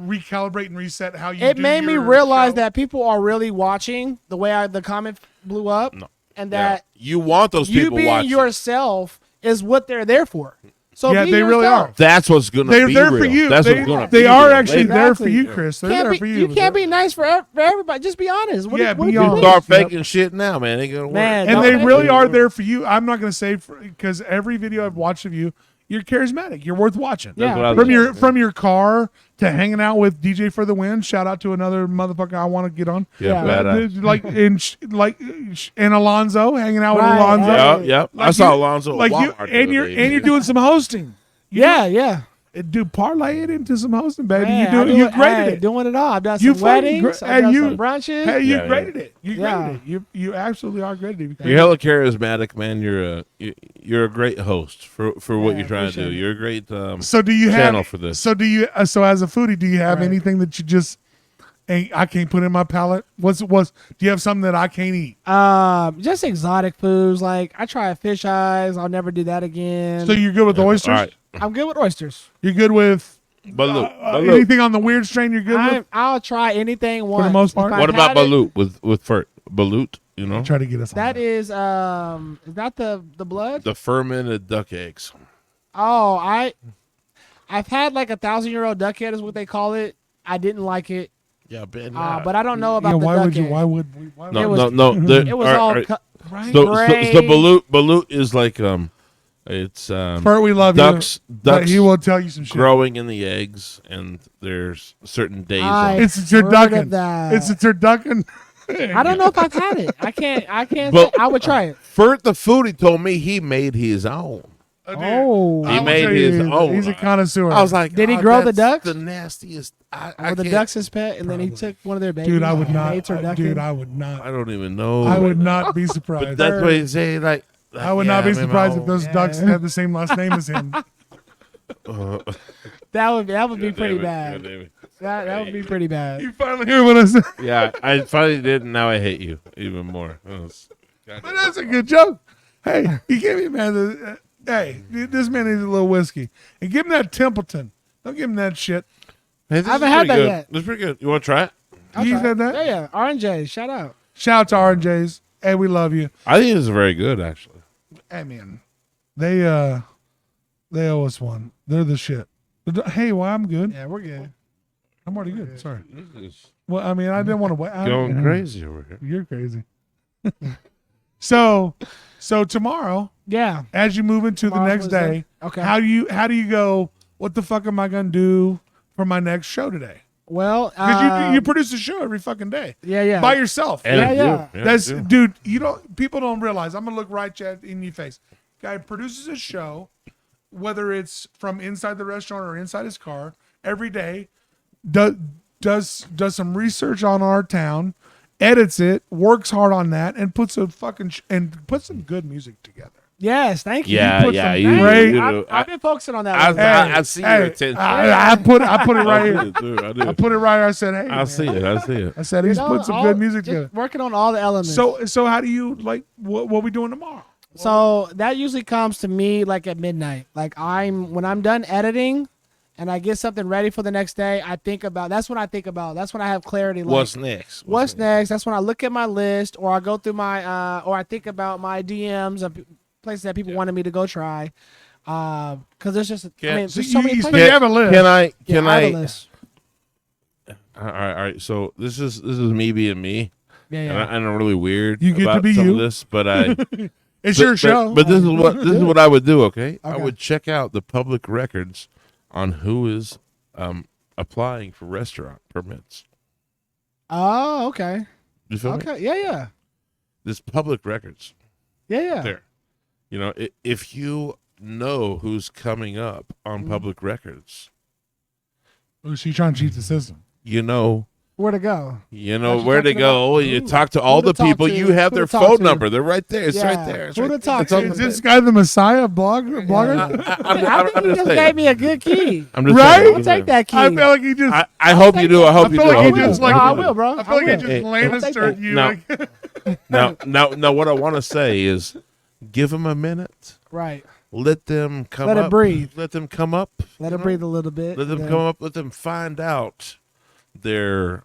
Speaker 2: recalibrate and reset how you?
Speaker 3: It
Speaker 2: do
Speaker 3: made me
Speaker 2: your
Speaker 3: realize
Speaker 2: show?
Speaker 3: that people are really watching the way the comment blew up,
Speaker 1: No.
Speaker 3: and
Speaker 1: Yeah.
Speaker 3: that
Speaker 1: You want those
Speaker 3: you
Speaker 1: people
Speaker 3: being
Speaker 1: watching.
Speaker 3: yourself is what they're there for. So
Speaker 2: Yeah,
Speaker 3: be
Speaker 2: they really
Speaker 3: yourself.
Speaker 2: are.
Speaker 1: That's what's gonna
Speaker 2: They're
Speaker 1: be
Speaker 2: there
Speaker 1: real.
Speaker 2: for you.
Speaker 1: That's
Speaker 2: they
Speaker 1: what's gonna
Speaker 2: they
Speaker 1: be
Speaker 2: are
Speaker 1: real.
Speaker 2: actually
Speaker 1: They-
Speaker 2: there for you,
Speaker 3: Exactly.
Speaker 2: Chris. They're
Speaker 3: Can't
Speaker 2: there
Speaker 3: be,
Speaker 2: for
Speaker 3: you
Speaker 2: you.
Speaker 3: can't be nice for everybody. Just be honest. What,
Speaker 2: Yeah,
Speaker 3: what
Speaker 2: be
Speaker 3: do you
Speaker 2: honest.
Speaker 3: think?
Speaker 1: Start
Speaker 2: Yep.
Speaker 1: faking shit now, man. Ain't gonna work.
Speaker 3: Man,
Speaker 2: And
Speaker 3: don't
Speaker 2: they
Speaker 3: make
Speaker 2: really
Speaker 3: it
Speaker 2: are
Speaker 3: work.
Speaker 2: there for you. I'm not going to say because every video I've watched of you, you're charismatic. You're worth watching.
Speaker 3: Yeah.
Speaker 1: what I
Speaker 2: From
Speaker 1: love.
Speaker 2: from your car to hanging out with DJ for the Win. Shout out to another motherfucker I want to get on.
Speaker 1: Yeah,
Speaker 3: Yeah.
Speaker 1: badass.
Speaker 2: And Alonzo hanging out with
Speaker 3: Right,
Speaker 2: Alonzo.
Speaker 3: hey.
Speaker 1: Yep. I
Speaker 2: Like
Speaker 1: saw
Speaker 2: you-
Speaker 1: Alonzo.
Speaker 2: Like
Speaker 1: at
Speaker 2: you
Speaker 1: Walmart the
Speaker 2: and
Speaker 1: other
Speaker 2: you're
Speaker 1: day,
Speaker 2: and you're
Speaker 1: man.
Speaker 2: doing some hosting.
Speaker 3: Yeah.
Speaker 2: Dude, parlay it into some hosting, baby.
Speaker 3: Hey,
Speaker 2: You graded it.
Speaker 3: Doing it all. I've done
Speaker 2: You
Speaker 3: some
Speaker 2: fucking
Speaker 3: weddings.
Speaker 2: gra-
Speaker 3: I've
Speaker 2: hey,
Speaker 3: done
Speaker 2: you-
Speaker 3: some brunches.
Speaker 2: Hey, you
Speaker 1: Yeah,
Speaker 2: graded it. You
Speaker 3: Yeah.
Speaker 2: graded it. You absolutely are graded it.
Speaker 1: You're hella charismatic, man. You're a great host for what
Speaker 3: Yeah,
Speaker 1: you're trying to do.
Speaker 3: appreciate it.
Speaker 1: You're a great
Speaker 2: So do you
Speaker 1: channel
Speaker 2: have
Speaker 1: for this.
Speaker 2: So do you? So as a foodie, do you have
Speaker 3: Right.
Speaker 2: anything that you just I can't put in my palate? Do you have something that I can't eat?
Speaker 3: Just exotic foods. Like I try fish eyes. I'll never do that again.
Speaker 2: So you're good with oysters?
Speaker 1: All right.
Speaker 3: I'm good with oysters.
Speaker 2: You're good with
Speaker 1: Balut.
Speaker 2: anything on the weird strain? You're good with.
Speaker 3: I'll try anything once.
Speaker 2: the most part?
Speaker 3: If I've
Speaker 1: What about
Speaker 3: had it-
Speaker 1: balut with Fert? Balut, you know?
Speaker 2: Try to get us on
Speaker 3: That is that the blood?
Speaker 1: The fermented duck eggs.
Speaker 3: Oh, I've had like 1,000-year-old duck head is what they call it. I didn't like it.
Speaker 1: Yeah, Ben.
Speaker 3: But I don't know about
Speaker 2: Yeah,
Speaker 3: the
Speaker 2: why
Speaker 3: duck
Speaker 2: would you?
Speaker 3: egg.
Speaker 2: Why would we? Why
Speaker 1: No,
Speaker 3: It was-
Speaker 1: no.
Speaker 3: It was all
Speaker 2: right?
Speaker 1: So
Speaker 3: gray.
Speaker 1: balut is like it's
Speaker 2: Bert, we love
Speaker 1: ducks
Speaker 2: you. But he will tell you some shit.
Speaker 1: growing in the eggs, and there's certain days.
Speaker 3: I-
Speaker 2: It's a
Speaker 3: heard of
Speaker 2: turducken.
Speaker 3: that.
Speaker 2: It's a turducken.
Speaker 3: I don't know if I've had it. I can't.
Speaker 1: Well-
Speaker 3: say. I would try it.
Speaker 1: Fert the foodie told me he made his own.
Speaker 3: Oh.
Speaker 1: He
Speaker 2: I will
Speaker 1: made
Speaker 2: tell you,
Speaker 1: his own.
Speaker 2: He's a connoisseur.
Speaker 1: I was like,
Speaker 3: Did he grow the
Speaker 1: that's
Speaker 3: ducks?
Speaker 1: The nastiest. I
Speaker 3: Were the
Speaker 1: can't-
Speaker 3: ducks his pet, and then he took one of their babies.
Speaker 2: dude, I would
Speaker 3: and
Speaker 2: not.
Speaker 3: made turducken?
Speaker 2: Dude, I would not.
Speaker 1: I don't even know.
Speaker 2: I would not be surprised.
Speaker 1: But that's what he say. Like,
Speaker 2: I would not be
Speaker 1: yeah, I made my
Speaker 2: surprised if
Speaker 1: own.
Speaker 2: those ducks had the same last name as him.
Speaker 3: That would be
Speaker 1: God
Speaker 3: pretty
Speaker 1: damn it,
Speaker 3: bad.
Speaker 1: God damn it.
Speaker 3: That would be pretty bad.
Speaker 2: You finally hear what I said.
Speaker 1: Yeah, I finally did, and now I hate you even more.
Speaker 2: But that's a good joke. Hey, you gave me, man. Hey, this man needs a little whiskey. And give him that Templeton. Don't give him that shit.
Speaker 1: Hey, this
Speaker 3: I haven't
Speaker 1: is
Speaker 3: had
Speaker 1: pretty
Speaker 3: that
Speaker 1: good.
Speaker 3: yet.
Speaker 1: This is pretty good. You want to try it?
Speaker 3: I'll
Speaker 2: You
Speaker 3: try
Speaker 2: said
Speaker 3: it.
Speaker 2: that?
Speaker 3: Yeah. R&J, shout out.
Speaker 2: Shout out to R&J's. Hey, we love you.
Speaker 1: I think this is very good, actually.
Speaker 2: Hey, man. They owe us one. They're the shit. Hey, well, I'm good.
Speaker 3: Yeah, we're good.
Speaker 2: I'm already good. Sorry.
Speaker 1: This is
Speaker 2: Well, I mean, I didn't want to wait.
Speaker 1: going crazy over here.
Speaker 2: You're crazy. So tomorrow,
Speaker 3: Yeah.
Speaker 2: as you move into the
Speaker 3: Tomorrow's
Speaker 2: next
Speaker 3: Wednesday.
Speaker 2: day,
Speaker 3: Okay.
Speaker 2: how do you go? What the fuck am I gonna do for my next show today?
Speaker 3: Well,
Speaker 2: Because you produce a show every fucking day
Speaker 3: yeah.
Speaker 2: by yourself.
Speaker 1: And
Speaker 3: Yeah,
Speaker 1: I
Speaker 3: yeah.
Speaker 1: do.
Speaker 2: That's
Speaker 1: I do.
Speaker 2: dude. You don't. People don't realize. I'm gonna look right in your face. Guy produces a show, whether it's from inside the restaurant or inside his car, every day. Does some research on our town, edits it, works hard on that, and puts a fucking and puts some good music together.
Speaker 3: Yes, thank you.
Speaker 1: Yeah,
Speaker 2: put
Speaker 1: yeah.
Speaker 2: some
Speaker 1: You,
Speaker 2: great-
Speaker 1: you
Speaker 3: I've,
Speaker 1: do.
Speaker 3: I've been focusing on that.
Speaker 1: I,
Speaker 3: lately.
Speaker 1: I see your attention.
Speaker 2: I put it right here.
Speaker 1: I do. I do.
Speaker 2: I put it right here. I said, hey,
Speaker 1: I
Speaker 2: man.
Speaker 1: see it. I see it.
Speaker 2: I said he's
Speaker 3: No,
Speaker 2: put some
Speaker 3: all-
Speaker 2: good music
Speaker 3: just
Speaker 2: together.
Speaker 3: working on all the elements.
Speaker 2: So how do you like what we doing tomorrow?
Speaker 3: So that usually comes to me like at midnight. Like when I'm done editing and I get something ready for the next day, that's when I think about. That's when I have clarity. Like,
Speaker 1: What's next?
Speaker 3: What's next? That's when I look at my list, or I go through my, or I think about my DMs of places that people wanted me to go try. Because there's just,
Speaker 1: Yeah.
Speaker 3: I mean,
Speaker 2: So
Speaker 3: there's so many
Speaker 2: you
Speaker 3: places.
Speaker 2: you have a list.
Speaker 1: Can I?
Speaker 3: Yeah,
Speaker 1: Can
Speaker 3: I have
Speaker 1: I?
Speaker 3: a list.
Speaker 1: All right. So this is me being me,
Speaker 3: Yeah,
Speaker 1: and
Speaker 3: yeah.
Speaker 1: I'm really weird.
Speaker 2: You get to
Speaker 1: about
Speaker 2: be
Speaker 1: some
Speaker 2: you.
Speaker 1: of this, but I.
Speaker 2: It's your show.
Speaker 1: But this is what I would do. Okay, I
Speaker 3: Okay.
Speaker 1: would check out the public records on who is applying for restaurant permits.
Speaker 3: Oh, okay.
Speaker 1: You feel me?
Speaker 3: Okay. Yeah, yeah.
Speaker 1: This public records
Speaker 3: Yeah, yeah.
Speaker 1: there. You know, if you know who's coming up on public records,
Speaker 2: Oh, she's trying to cheat the system.
Speaker 1: you know.
Speaker 3: Where to go?
Speaker 1: You know
Speaker 3: What you
Speaker 1: where to
Speaker 3: talking
Speaker 1: go.
Speaker 3: about?
Speaker 1: You
Speaker 3: Ooh.
Speaker 1: talk to all
Speaker 3: Who to
Speaker 1: the
Speaker 3: talk
Speaker 1: people.
Speaker 3: to?
Speaker 1: You have
Speaker 3: Who
Speaker 1: their
Speaker 3: to talk
Speaker 1: phone
Speaker 3: to?
Speaker 1: number. They're right there. It's
Speaker 3: Yeah.
Speaker 1: right there. It's
Speaker 3: Who
Speaker 1: right
Speaker 3: to
Speaker 1: there.
Speaker 3: talk
Speaker 1: It's on
Speaker 3: to?
Speaker 2: Is
Speaker 1: the-
Speaker 2: this guy the Messiah blogger?
Speaker 3: I think you just gave me a good key.
Speaker 1: I'm just
Speaker 2: Right?
Speaker 1: saying,
Speaker 3: I'll take that key.
Speaker 2: I feel like he just.
Speaker 1: I hope you do. I hope you
Speaker 2: feel
Speaker 1: do.
Speaker 2: like
Speaker 1: I
Speaker 2: he
Speaker 1: hope you
Speaker 2: just
Speaker 1: do.
Speaker 2: like-
Speaker 3: No, I
Speaker 1: hope you
Speaker 3: will,
Speaker 1: do.
Speaker 3: bro.
Speaker 2: I feel like he
Speaker 3: will.
Speaker 2: just
Speaker 1: Hey,
Speaker 2: Lannistered you.
Speaker 1: no.
Speaker 2: Like,
Speaker 1: Now, what I want to say is, give them a minute.
Speaker 3: Right.
Speaker 1: Let them come
Speaker 3: Let
Speaker 1: up.
Speaker 3: it breathe.
Speaker 1: Let them come up.
Speaker 3: Let
Speaker 1: you
Speaker 3: it
Speaker 1: know?
Speaker 3: breathe a little bit.
Speaker 1: Let them
Speaker 3: then-
Speaker 1: come up. Let them find out their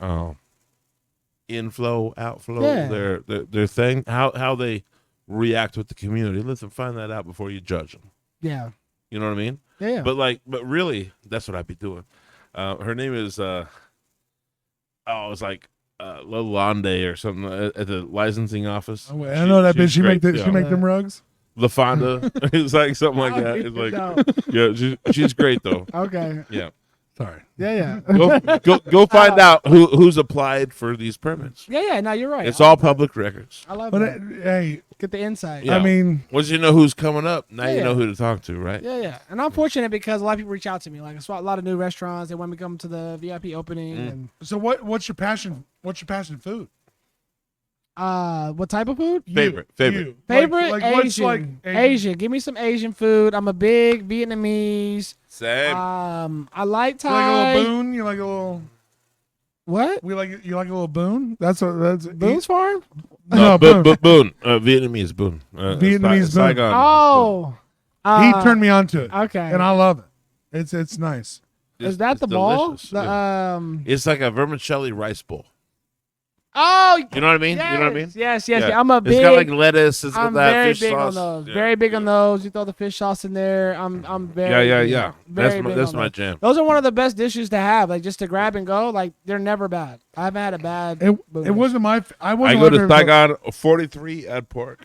Speaker 1: inflow, outflow,
Speaker 3: Yeah.
Speaker 1: their thing, how they react with the community. Let them find that out before you judge them.
Speaker 3: Yeah.
Speaker 1: You know what I mean?
Speaker 3: Yeah. yeah.
Speaker 1: But really, that's what I'd be doing. Her name is it's like Lalonde or something at the licensing office.
Speaker 2: I know that bitch.
Speaker 1: She's
Speaker 2: She make
Speaker 1: great,
Speaker 2: the,
Speaker 1: yeah.
Speaker 2: she make them rugs.
Speaker 1: LaFonda. It's like something like
Speaker 3: I
Speaker 1: that.
Speaker 3: don't
Speaker 1: It's
Speaker 3: even
Speaker 1: like
Speaker 3: know.
Speaker 1: she's great though.
Speaker 3: Okay.
Speaker 1: Yeah.
Speaker 2: Sorry.
Speaker 3: Yeah, yeah.
Speaker 1: Go find out who's applied for these permits.
Speaker 3: Yeah, yeah. No, you're right.
Speaker 1: It's all public records.
Speaker 3: I love
Speaker 2: But
Speaker 3: that.
Speaker 2: hey,
Speaker 3: Get the insight.
Speaker 1: Yeah.
Speaker 2: I mean,
Speaker 1: Once you know who's coming up, now you
Speaker 3: Yeah.
Speaker 1: know who to talk to, right?
Speaker 3: Yeah, yeah. And I'm fortunate because a lot of people reach out to me. Like, it's a lot of new restaurants. They want me to come to the VIP opening. And
Speaker 2: so what's your passion? What's your passion food?
Speaker 3: what type of food?
Speaker 1: Favorite.
Speaker 2: You.
Speaker 3: Favorite
Speaker 2: what's
Speaker 3: Asian. Asian. Give me some Asian food. I'm a big Vietnamese.
Speaker 1: Same.
Speaker 3: I like
Speaker 2: You like a
Speaker 3: Thai.
Speaker 2: little boon? You like a little?
Speaker 3: What?
Speaker 2: You like a little boon? That's
Speaker 3: Boone's Farm?
Speaker 2: No,
Speaker 1: Boon.
Speaker 2: Boon.
Speaker 1: Boon. Vietnamese Boon.
Speaker 2: Vietnamese Boon.
Speaker 1: Saigon.
Speaker 3: Oh.
Speaker 2: He turned me on to it.
Speaker 3: Okay.
Speaker 2: And I love it. It's nice.
Speaker 3: Is that
Speaker 1: It's
Speaker 3: the ball?
Speaker 1: delicious.
Speaker 3: The
Speaker 1: Yeah. It's like a vermicelli rice bowl.
Speaker 3: Oh,
Speaker 1: You know what I mean?
Speaker 3: yes,
Speaker 1: You know what I mean?
Speaker 3: Yes.
Speaker 1: Yeah.
Speaker 3: I'm a big.
Speaker 1: It's got like lettuce. It's got
Speaker 3: I'm
Speaker 1: that
Speaker 3: very
Speaker 1: fish
Speaker 3: big
Speaker 1: sauce.
Speaker 3: on those.
Speaker 1: Yeah.
Speaker 3: Very big on those. You throw the fish sauce in there. I'm very.
Speaker 1: Yeah.
Speaker 3: Very big
Speaker 1: That's
Speaker 3: on
Speaker 1: my
Speaker 3: those.
Speaker 1: jam.
Speaker 3: Those are one of the best dishes to have, like just to grab and go. Like they're never bad. I haven't had a bad.
Speaker 2: It
Speaker 3: boonies.
Speaker 2: wasn't my. I
Speaker 1: I
Speaker 2: wasn't.
Speaker 1: go
Speaker 2: my
Speaker 1: to
Speaker 2: favorite-
Speaker 1: Saigon 43 at pork.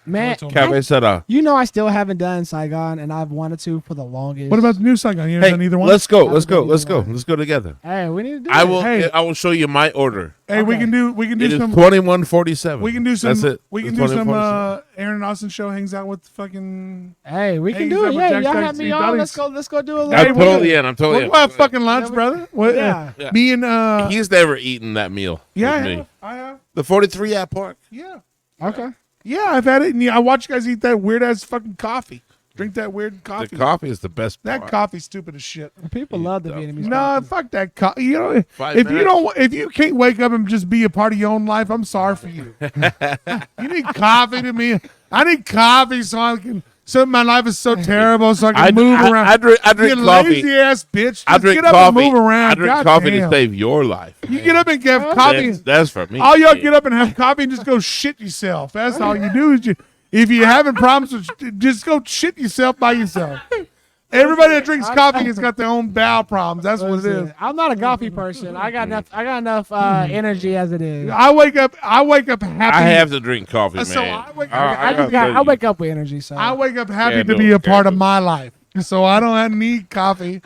Speaker 3: Man.
Speaker 1: Cafe Seda.
Speaker 3: You know, I still haven't done Saigon, and I've wanted to for the longest.
Speaker 2: What about the new Saigon? You haven't
Speaker 1: Hey,
Speaker 2: done either one.
Speaker 1: let's go.
Speaker 3: I
Speaker 1: Let's go.
Speaker 3: haven't done
Speaker 1: Let's
Speaker 3: either
Speaker 1: go.
Speaker 3: one.
Speaker 1: Let's go together.
Speaker 3: Hey, we need to do
Speaker 1: I
Speaker 3: it.
Speaker 1: will.
Speaker 2: Hey.
Speaker 1: I will show you my order.
Speaker 2: Hey, we
Speaker 3: Okay.
Speaker 2: can do. We can do
Speaker 1: It is
Speaker 2: some.
Speaker 1: 2147.
Speaker 2: We can do some.
Speaker 1: That's it.
Speaker 2: We can
Speaker 1: It's
Speaker 2: do some.
Speaker 1: 2147.
Speaker 2: Aaron and Austin show hangs out with fucking.
Speaker 3: Hey, we can
Speaker 2: Hey,
Speaker 3: do it.
Speaker 2: he's up
Speaker 3: Yeah,
Speaker 2: with
Speaker 3: y'all
Speaker 2: Jackstacks
Speaker 3: have me
Speaker 2: Eats
Speaker 3: on.
Speaker 2: Buddies.
Speaker 3: Let's go do a little.
Speaker 2: Hey,
Speaker 1: I'm
Speaker 2: we're
Speaker 1: totally in. I'm totally
Speaker 2: We'll
Speaker 1: in.
Speaker 2: go have fucking lunch, brother. What,
Speaker 3: Yeah.
Speaker 1: Yeah.
Speaker 2: Me and
Speaker 1: He's never eaten that meal.
Speaker 2: yeah,
Speaker 1: with me.
Speaker 2: I have.
Speaker 1: The 43 at pork.
Speaker 2: Yeah,
Speaker 3: Okay.
Speaker 2: yeah, I've had it. And I watch you guys eat that weird ass fucking coffee. Drink that weird coffee.
Speaker 1: The coffee is the best
Speaker 2: That
Speaker 1: part.
Speaker 2: coffee's stupid as shit.
Speaker 3: People love the Vietnamese.
Speaker 2: No,
Speaker 3: coffee.
Speaker 2: fuck that coffee. You know,
Speaker 1: 5
Speaker 2: if you
Speaker 1: minutes.
Speaker 2: don't, if you can't wake up and just be a part of your own life, I'm sorry for you. You need coffee to me. I need coffee so I can. So my life is so terrible, so I can move around.
Speaker 1: I drink
Speaker 2: You
Speaker 1: coffee.
Speaker 2: lazy ass bitch.
Speaker 1: I
Speaker 2: Just
Speaker 1: drink
Speaker 2: get up
Speaker 1: coffee.
Speaker 2: and move around.
Speaker 1: I drink
Speaker 2: God
Speaker 1: coffee
Speaker 2: damn.
Speaker 1: to save your life.
Speaker 2: You get up and get coffee.
Speaker 1: That's for me.
Speaker 2: All y'all get up and have coffee and just go shit yourself. That's all you do. Is if you're having problems, just go shit yourself by yourself. Everybody that drinks coffee has got their own bowel problems. That's what it is.
Speaker 3: Listen, I'm not a coffee person. I got enough energy as it is.
Speaker 2: I wake up happy.
Speaker 1: I have to drink coffee, man.
Speaker 2: So I wake up-
Speaker 3: I wake up with energy. So
Speaker 2: I wake up happy
Speaker 1: Yeah,
Speaker 2: to
Speaker 1: no,
Speaker 2: be a part
Speaker 1: yeah,
Speaker 2: of my life. So I don't need coffee.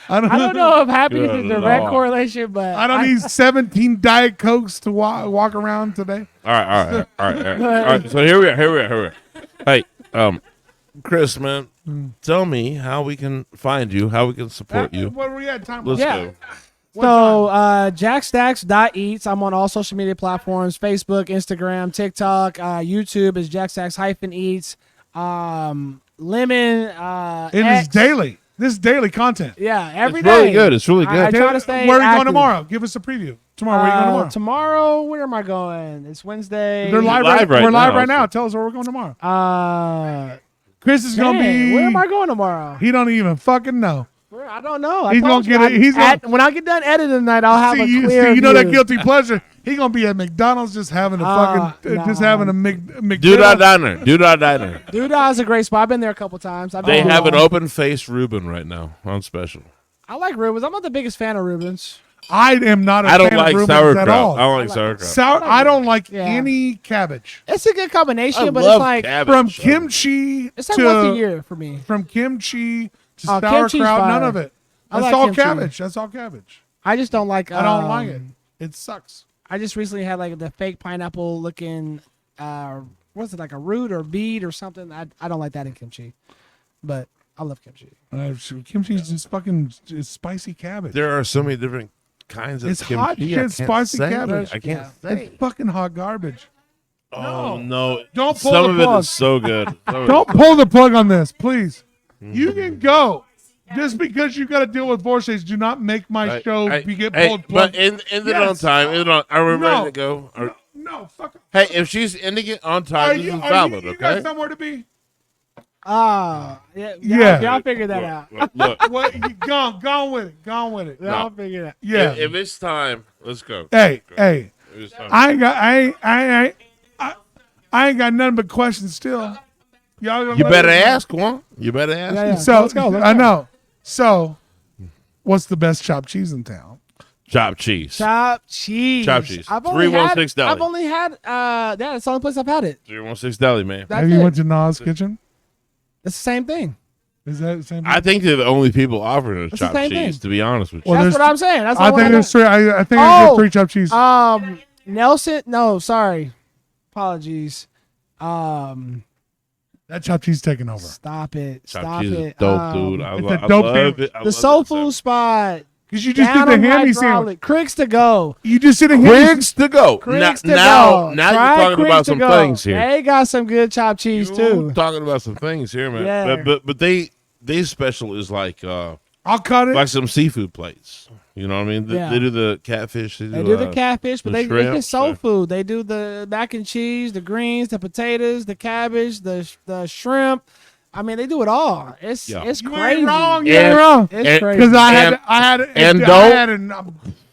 Speaker 3: I don't know if happiness
Speaker 1: Good
Speaker 3: is a direct
Speaker 1: Lord.
Speaker 3: correlation, but
Speaker 2: I don't need 17 Diet Cokes to walk around today.
Speaker 1: All right. So here we are. Hey, Chris, man, tell me how we can find you, how we can support you.
Speaker 2: What were we at time?
Speaker 1: Let's
Speaker 3: Yeah.
Speaker 1: go.
Speaker 3: So, Jackstacks.eats. I'm on all social media platforms: Facebook, Instagram, TikTok, YouTube is Jackstacks-eats. Lemon.
Speaker 2: It is
Speaker 3: X.
Speaker 2: daily. This is daily content.
Speaker 3: Yeah, every
Speaker 1: It's
Speaker 3: day.
Speaker 1: really good. It's really
Speaker 3: I
Speaker 1: good.
Speaker 3: try to stay
Speaker 2: Where are we going
Speaker 3: active.
Speaker 2: tomorrow? Give us a preview. Tomorrow, where are you going tomorrow?
Speaker 3: Tomorrow, where am I going? It's Wednesday.
Speaker 2: They're live,
Speaker 1: live right
Speaker 2: We're live
Speaker 1: now,
Speaker 2: right now.
Speaker 1: so-
Speaker 2: Tell us where we're going tomorrow.
Speaker 3: Chris
Speaker 2: Chris is going to be.
Speaker 3: Where am I going tomorrow?
Speaker 2: He don't even fucking know.
Speaker 3: I don't know.
Speaker 2: He's gonna get it. He's gonna,
Speaker 3: when I get done editing tonight, I'll have a clear
Speaker 2: you know that
Speaker 3: view.
Speaker 2: guilty pleasure. He's gonna be at McDonald's just having a fucking
Speaker 3: nah.
Speaker 2: just having a McDonald's.
Speaker 1: Doodah Diner. Doodah Diner.
Speaker 3: Doodah is a great spot. I've been there a couple times.
Speaker 1: They have an open-faced Reuben right now on special.
Speaker 3: I like Rubens. I'm not the biggest fan of Rubens.
Speaker 2: I am not a
Speaker 1: I don't
Speaker 2: fan
Speaker 1: like
Speaker 2: of Reuben's
Speaker 1: sauerkraut.
Speaker 2: at all.
Speaker 1: I don't like sauerkraut.
Speaker 2: I don't like
Speaker 3: Yeah.
Speaker 2: any cabbage.
Speaker 3: It's a good combination,
Speaker 1: I
Speaker 3: but
Speaker 1: love
Speaker 3: it's like
Speaker 1: cabbage.
Speaker 2: From kimchi
Speaker 3: it's like once a
Speaker 2: to
Speaker 3: year for me.
Speaker 2: from kimchi to
Speaker 3: Oh, kimchi's
Speaker 2: sauerkraut,
Speaker 3: fire.
Speaker 2: none of it.
Speaker 3: I
Speaker 2: That's
Speaker 3: like
Speaker 2: all
Speaker 3: kimchi.
Speaker 2: cabbage. That's all cabbage.
Speaker 3: I just don't like.
Speaker 2: I don't like it. It sucks.
Speaker 3: I just recently had like the fake pineapple looking. What's it like a root or bead or something? I don't like that in kimchi, but I love kimchi.
Speaker 2: Kimchi is just fucking it's spicy cabbage.
Speaker 1: There are so many different kinds of
Speaker 2: It's
Speaker 1: kimchi.
Speaker 2: hot
Speaker 1: I
Speaker 2: shit,
Speaker 1: can't
Speaker 2: spicy
Speaker 1: say.
Speaker 2: cabbage.
Speaker 1: I can't
Speaker 3: Yeah.
Speaker 1: say.
Speaker 2: It's fucking hot garbage.
Speaker 1: Oh no!
Speaker 2: Don't pull
Speaker 1: Some
Speaker 2: the
Speaker 1: of
Speaker 2: plug.
Speaker 1: it is so good.
Speaker 2: Don't pull the plug on this, please. You can go. Just because you got to deal with vortex, do not make my show get pulled.
Speaker 1: But end it on
Speaker 2: Yes.
Speaker 1: time. End it on. Are we
Speaker 2: No.
Speaker 1: ready to go?
Speaker 2: No, fuck.
Speaker 1: Hey, if she's ending it on
Speaker 2: Are
Speaker 1: time, this
Speaker 2: you,
Speaker 1: is
Speaker 2: are
Speaker 1: valid.
Speaker 2: you got
Speaker 1: Okay.
Speaker 2: somewhere to be?
Speaker 3: Yeah. Y'all figure that out.
Speaker 1: Look,
Speaker 2: What? You gone with it. Gone with it.
Speaker 3: Y'all figure that.
Speaker 2: Yeah.
Speaker 1: if it's time, let's go.
Speaker 2: Hey,
Speaker 1: Go.
Speaker 2: hey.
Speaker 1: If it's time.
Speaker 2: I ain't got nothing but questions still. Y'all gonna
Speaker 1: You
Speaker 2: let
Speaker 1: better
Speaker 2: us-
Speaker 1: ask one. You better ask.
Speaker 3: Yeah, yeah.
Speaker 2: So
Speaker 3: Let's go.
Speaker 2: I know. So, what's the best chopped cheese in town?
Speaker 1: Chopped cheese.
Speaker 3: Chopped cheese.
Speaker 1: Chopped cheese.
Speaker 3: I've only
Speaker 1: 316 Deli.
Speaker 3: I've only had. That's the only place I've had it.
Speaker 1: 316 Deli, man.
Speaker 3: That's
Speaker 2: Have you
Speaker 3: it.
Speaker 2: went to Nas Kitchen?
Speaker 3: It's the same thing.
Speaker 2: Is that the same?
Speaker 1: I think they're the only people offering a
Speaker 3: the
Speaker 1: chopped
Speaker 3: same
Speaker 1: cheese.
Speaker 3: thing.
Speaker 1: To be honest with you.
Speaker 2: Well,
Speaker 3: That's
Speaker 2: there's-
Speaker 3: what I'm saying. That's
Speaker 2: I
Speaker 3: the
Speaker 2: think
Speaker 3: one
Speaker 2: there's three. I think
Speaker 3: Oh!
Speaker 2: there's three chopped cheese.
Speaker 3: Nelson. No, sorry. Apologies.
Speaker 2: That chopped cheese taking over.
Speaker 3: Stop it.
Speaker 1: chopped
Speaker 3: Stop
Speaker 1: cheese is
Speaker 3: it.
Speaker 1: dope, dude. I,
Speaker 2: it's
Speaker 1: lo-
Speaker 2: a
Speaker 1: I
Speaker 2: dope
Speaker 1: love
Speaker 2: sandwich.
Speaker 1: it. I
Speaker 3: The
Speaker 1: love
Speaker 3: soul
Speaker 1: that
Speaker 3: food
Speaker 1: sandwich.
Speaker 3: spot.
Speaker 2: Because you just
Speaker 3: Down
Speaker 2: did the
Speaker 3: on
Speaker 2: hammy
Speaker 3: Hydraulic.
Speaker 2: sandwich.
Speaker 3: Cricks to go.
Speaker 2: You just did a hammy.
Speaker 1: Quigs to go.
Speaker 3: Cricks to
Speaker 1: now
Speaker 3: go.
Speaker 1: you're
Speaker 3: Try
Speaker 1: talking
Speaker 3: Cricks
Speaker 1: about
Speaker 3: to
Speaker 1: some
Speaker 3: go.
Speaker 1: things here.
Speaker 3: They got some good chopped cheese
Speaker 1: You're
Speaker 3: too.
Speaker 1: talking about some things here, man.
Speaker 3: Yeah.
Speaker 1: But they special is like
Speaker 2: I'll cut it.
Speaker 1: like some seafood plates. You know what I mean?
Speaker 3: Yeah.
Speaker 1: They do the catfish.
Speaker 3: They do the catfish, but
Speaker 1: the
Speaker 3: they
Speaker 1: shrimp,
Speaker 3: get soul
Speaker 1: so-
Speaker 3: food. They do the mac and cheese, the greens, the potatoes, the cabbage, the shrimp, I mean, they do it all. It's
Speaker 1: Yeah.
Speaker 3: it's
Speaker 2: You
Speaker 3: crazy.
Speaker 2: ain't wrong. You
Speaker 1: And-
Speaker 2: ain't wrong.
Speaker 3: It's crazy.
Speaker 2: Because
Speaker 1: And-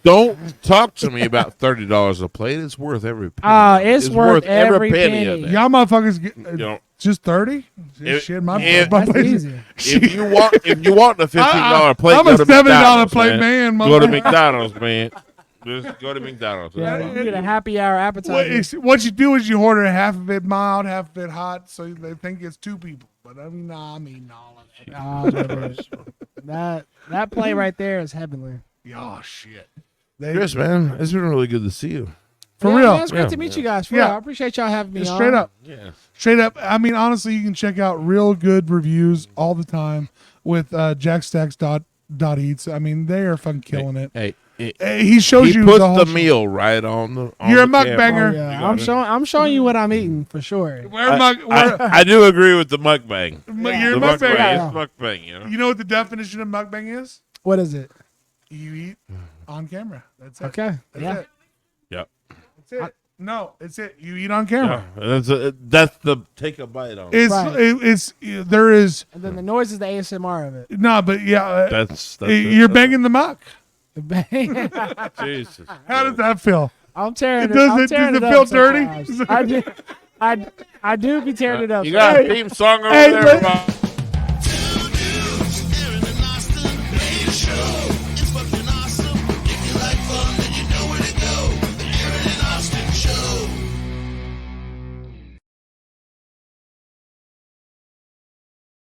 Speaker 1: don't talk to me about $30 a plate. It's worth every penny.
Speaker 3: It's worth every penny.
Speaker 1: of that.
Speaker 2: y'all motherfuckers get
Speaker 1: You know,
Speaker 2: just 30.
Speaker 1: If-
Speaker 2: Shit, my
Speaker 1: if-
Speaker 2: my
Speaker 3: That's
Speaker 2: place-
Speaker 3: easy.
Speaker 1: if you want the $15 plate,
Speaker 2: I'm
Speaker 1: go
Speaker 2: a
Speaker 1: to
Speaker 2: $70
Speaker 1: McDonald's,
Speaker 2: plate man.
Speaker 1: Go to
Speaker 2: motherfucker.
Speaker 1: McDonald's, man. Just go to McDonald's.
Speaker 3: Yeah, you get a happy hour appetizer.
Speaker 2: What you do is you order half of it mild, half of it hot, so they think it's two people. But I mean, nah, I mean all of that.
Speaker 3: That play right there is heavenly.
Speaker 2: Oh shit.
Speaker 1: Chris, man, it's been really good to see you.
Speaker 2: For
Speaker 3: Yeah,
Speaker 2: real.
Speaker 3: man, it's great
Speaker 1: Yeah.
Speaker 3: to meet you guys. For
Speaker 2: Yeah.
Speaker 3: real. I appreciate y'all having me on.
Speaker 2: Straight up.
Speaker 1: Yeah.
Speaker 2: Straight up. I mean, honestly, you can check out real good reviews all the time with Jackstacks.eats. I mean, they are fucking killing it.
Speaker 1: Hey,
Speaker 2: He shows
Speaker 1: he
Speaker 2: you
Speaker 1: puts
Speaker 2: the, whole
Speaker 1: the
Speaker 2: show.
Speaker 1: meal right on the. On
Speaker 2: You're
Speaker 1: the
Speaker 2: a
Speaker 1: camera.
Speaker 2: mukbanger.
Speaker 3: Oh, yeah.
Speaker 1: You got it.
Speaker 3: I'm showing you what I'm eating for sure.
Speaker 1: I do agree with the mukbang.
Speaker 2: You're a
Speaker 1: The
Speaker 2: mukbanger.
Speaker 3: Yeah.
Speaker 1: It's mukbang. You know.
Speaker 2: You know what the definition of mukbang is?
Speaker 3: What is it?
Speaker 2: You eat on camera. That's it.
Speaker 3: Okay.
Speaker 2: That's
Speaker 3: Yeah.
Speaker 2: it.
Speaker 1: Yep.
Speaker 2: That's it. No, it's it. You eat on camera.
Speaker 1: Yeah. That's the take a bite on.
Speaker 2: It's
Speaker 3: Right.
Speaker 2: it's there is
Speaker 3: And then the noise is the ASMR of it.
Speaker 2: no, but yeah,
Speaker 1: That's
Speaker 2: you're banging the muck.
Speaker 1: Jesus.
Speaker 2: How does that feel?
Speaker 3: I'm tearing it.
Speaker 2: Does
Speaker 3: I'm
Speaker 2: it-
Speaker 3: tearing
Speaker 2: does it
Speaker 3: up
Speaker 2: feel dirty?
Speaker 3: sometimes. I do be tearing it up.
Speaker 1: You got a
Speaker 2: Hey.
Speaker 1: theme song over
Speaker 2: Hey,
Speaker 1: there,
Speaker 2: but-
Speaker 1: Bob?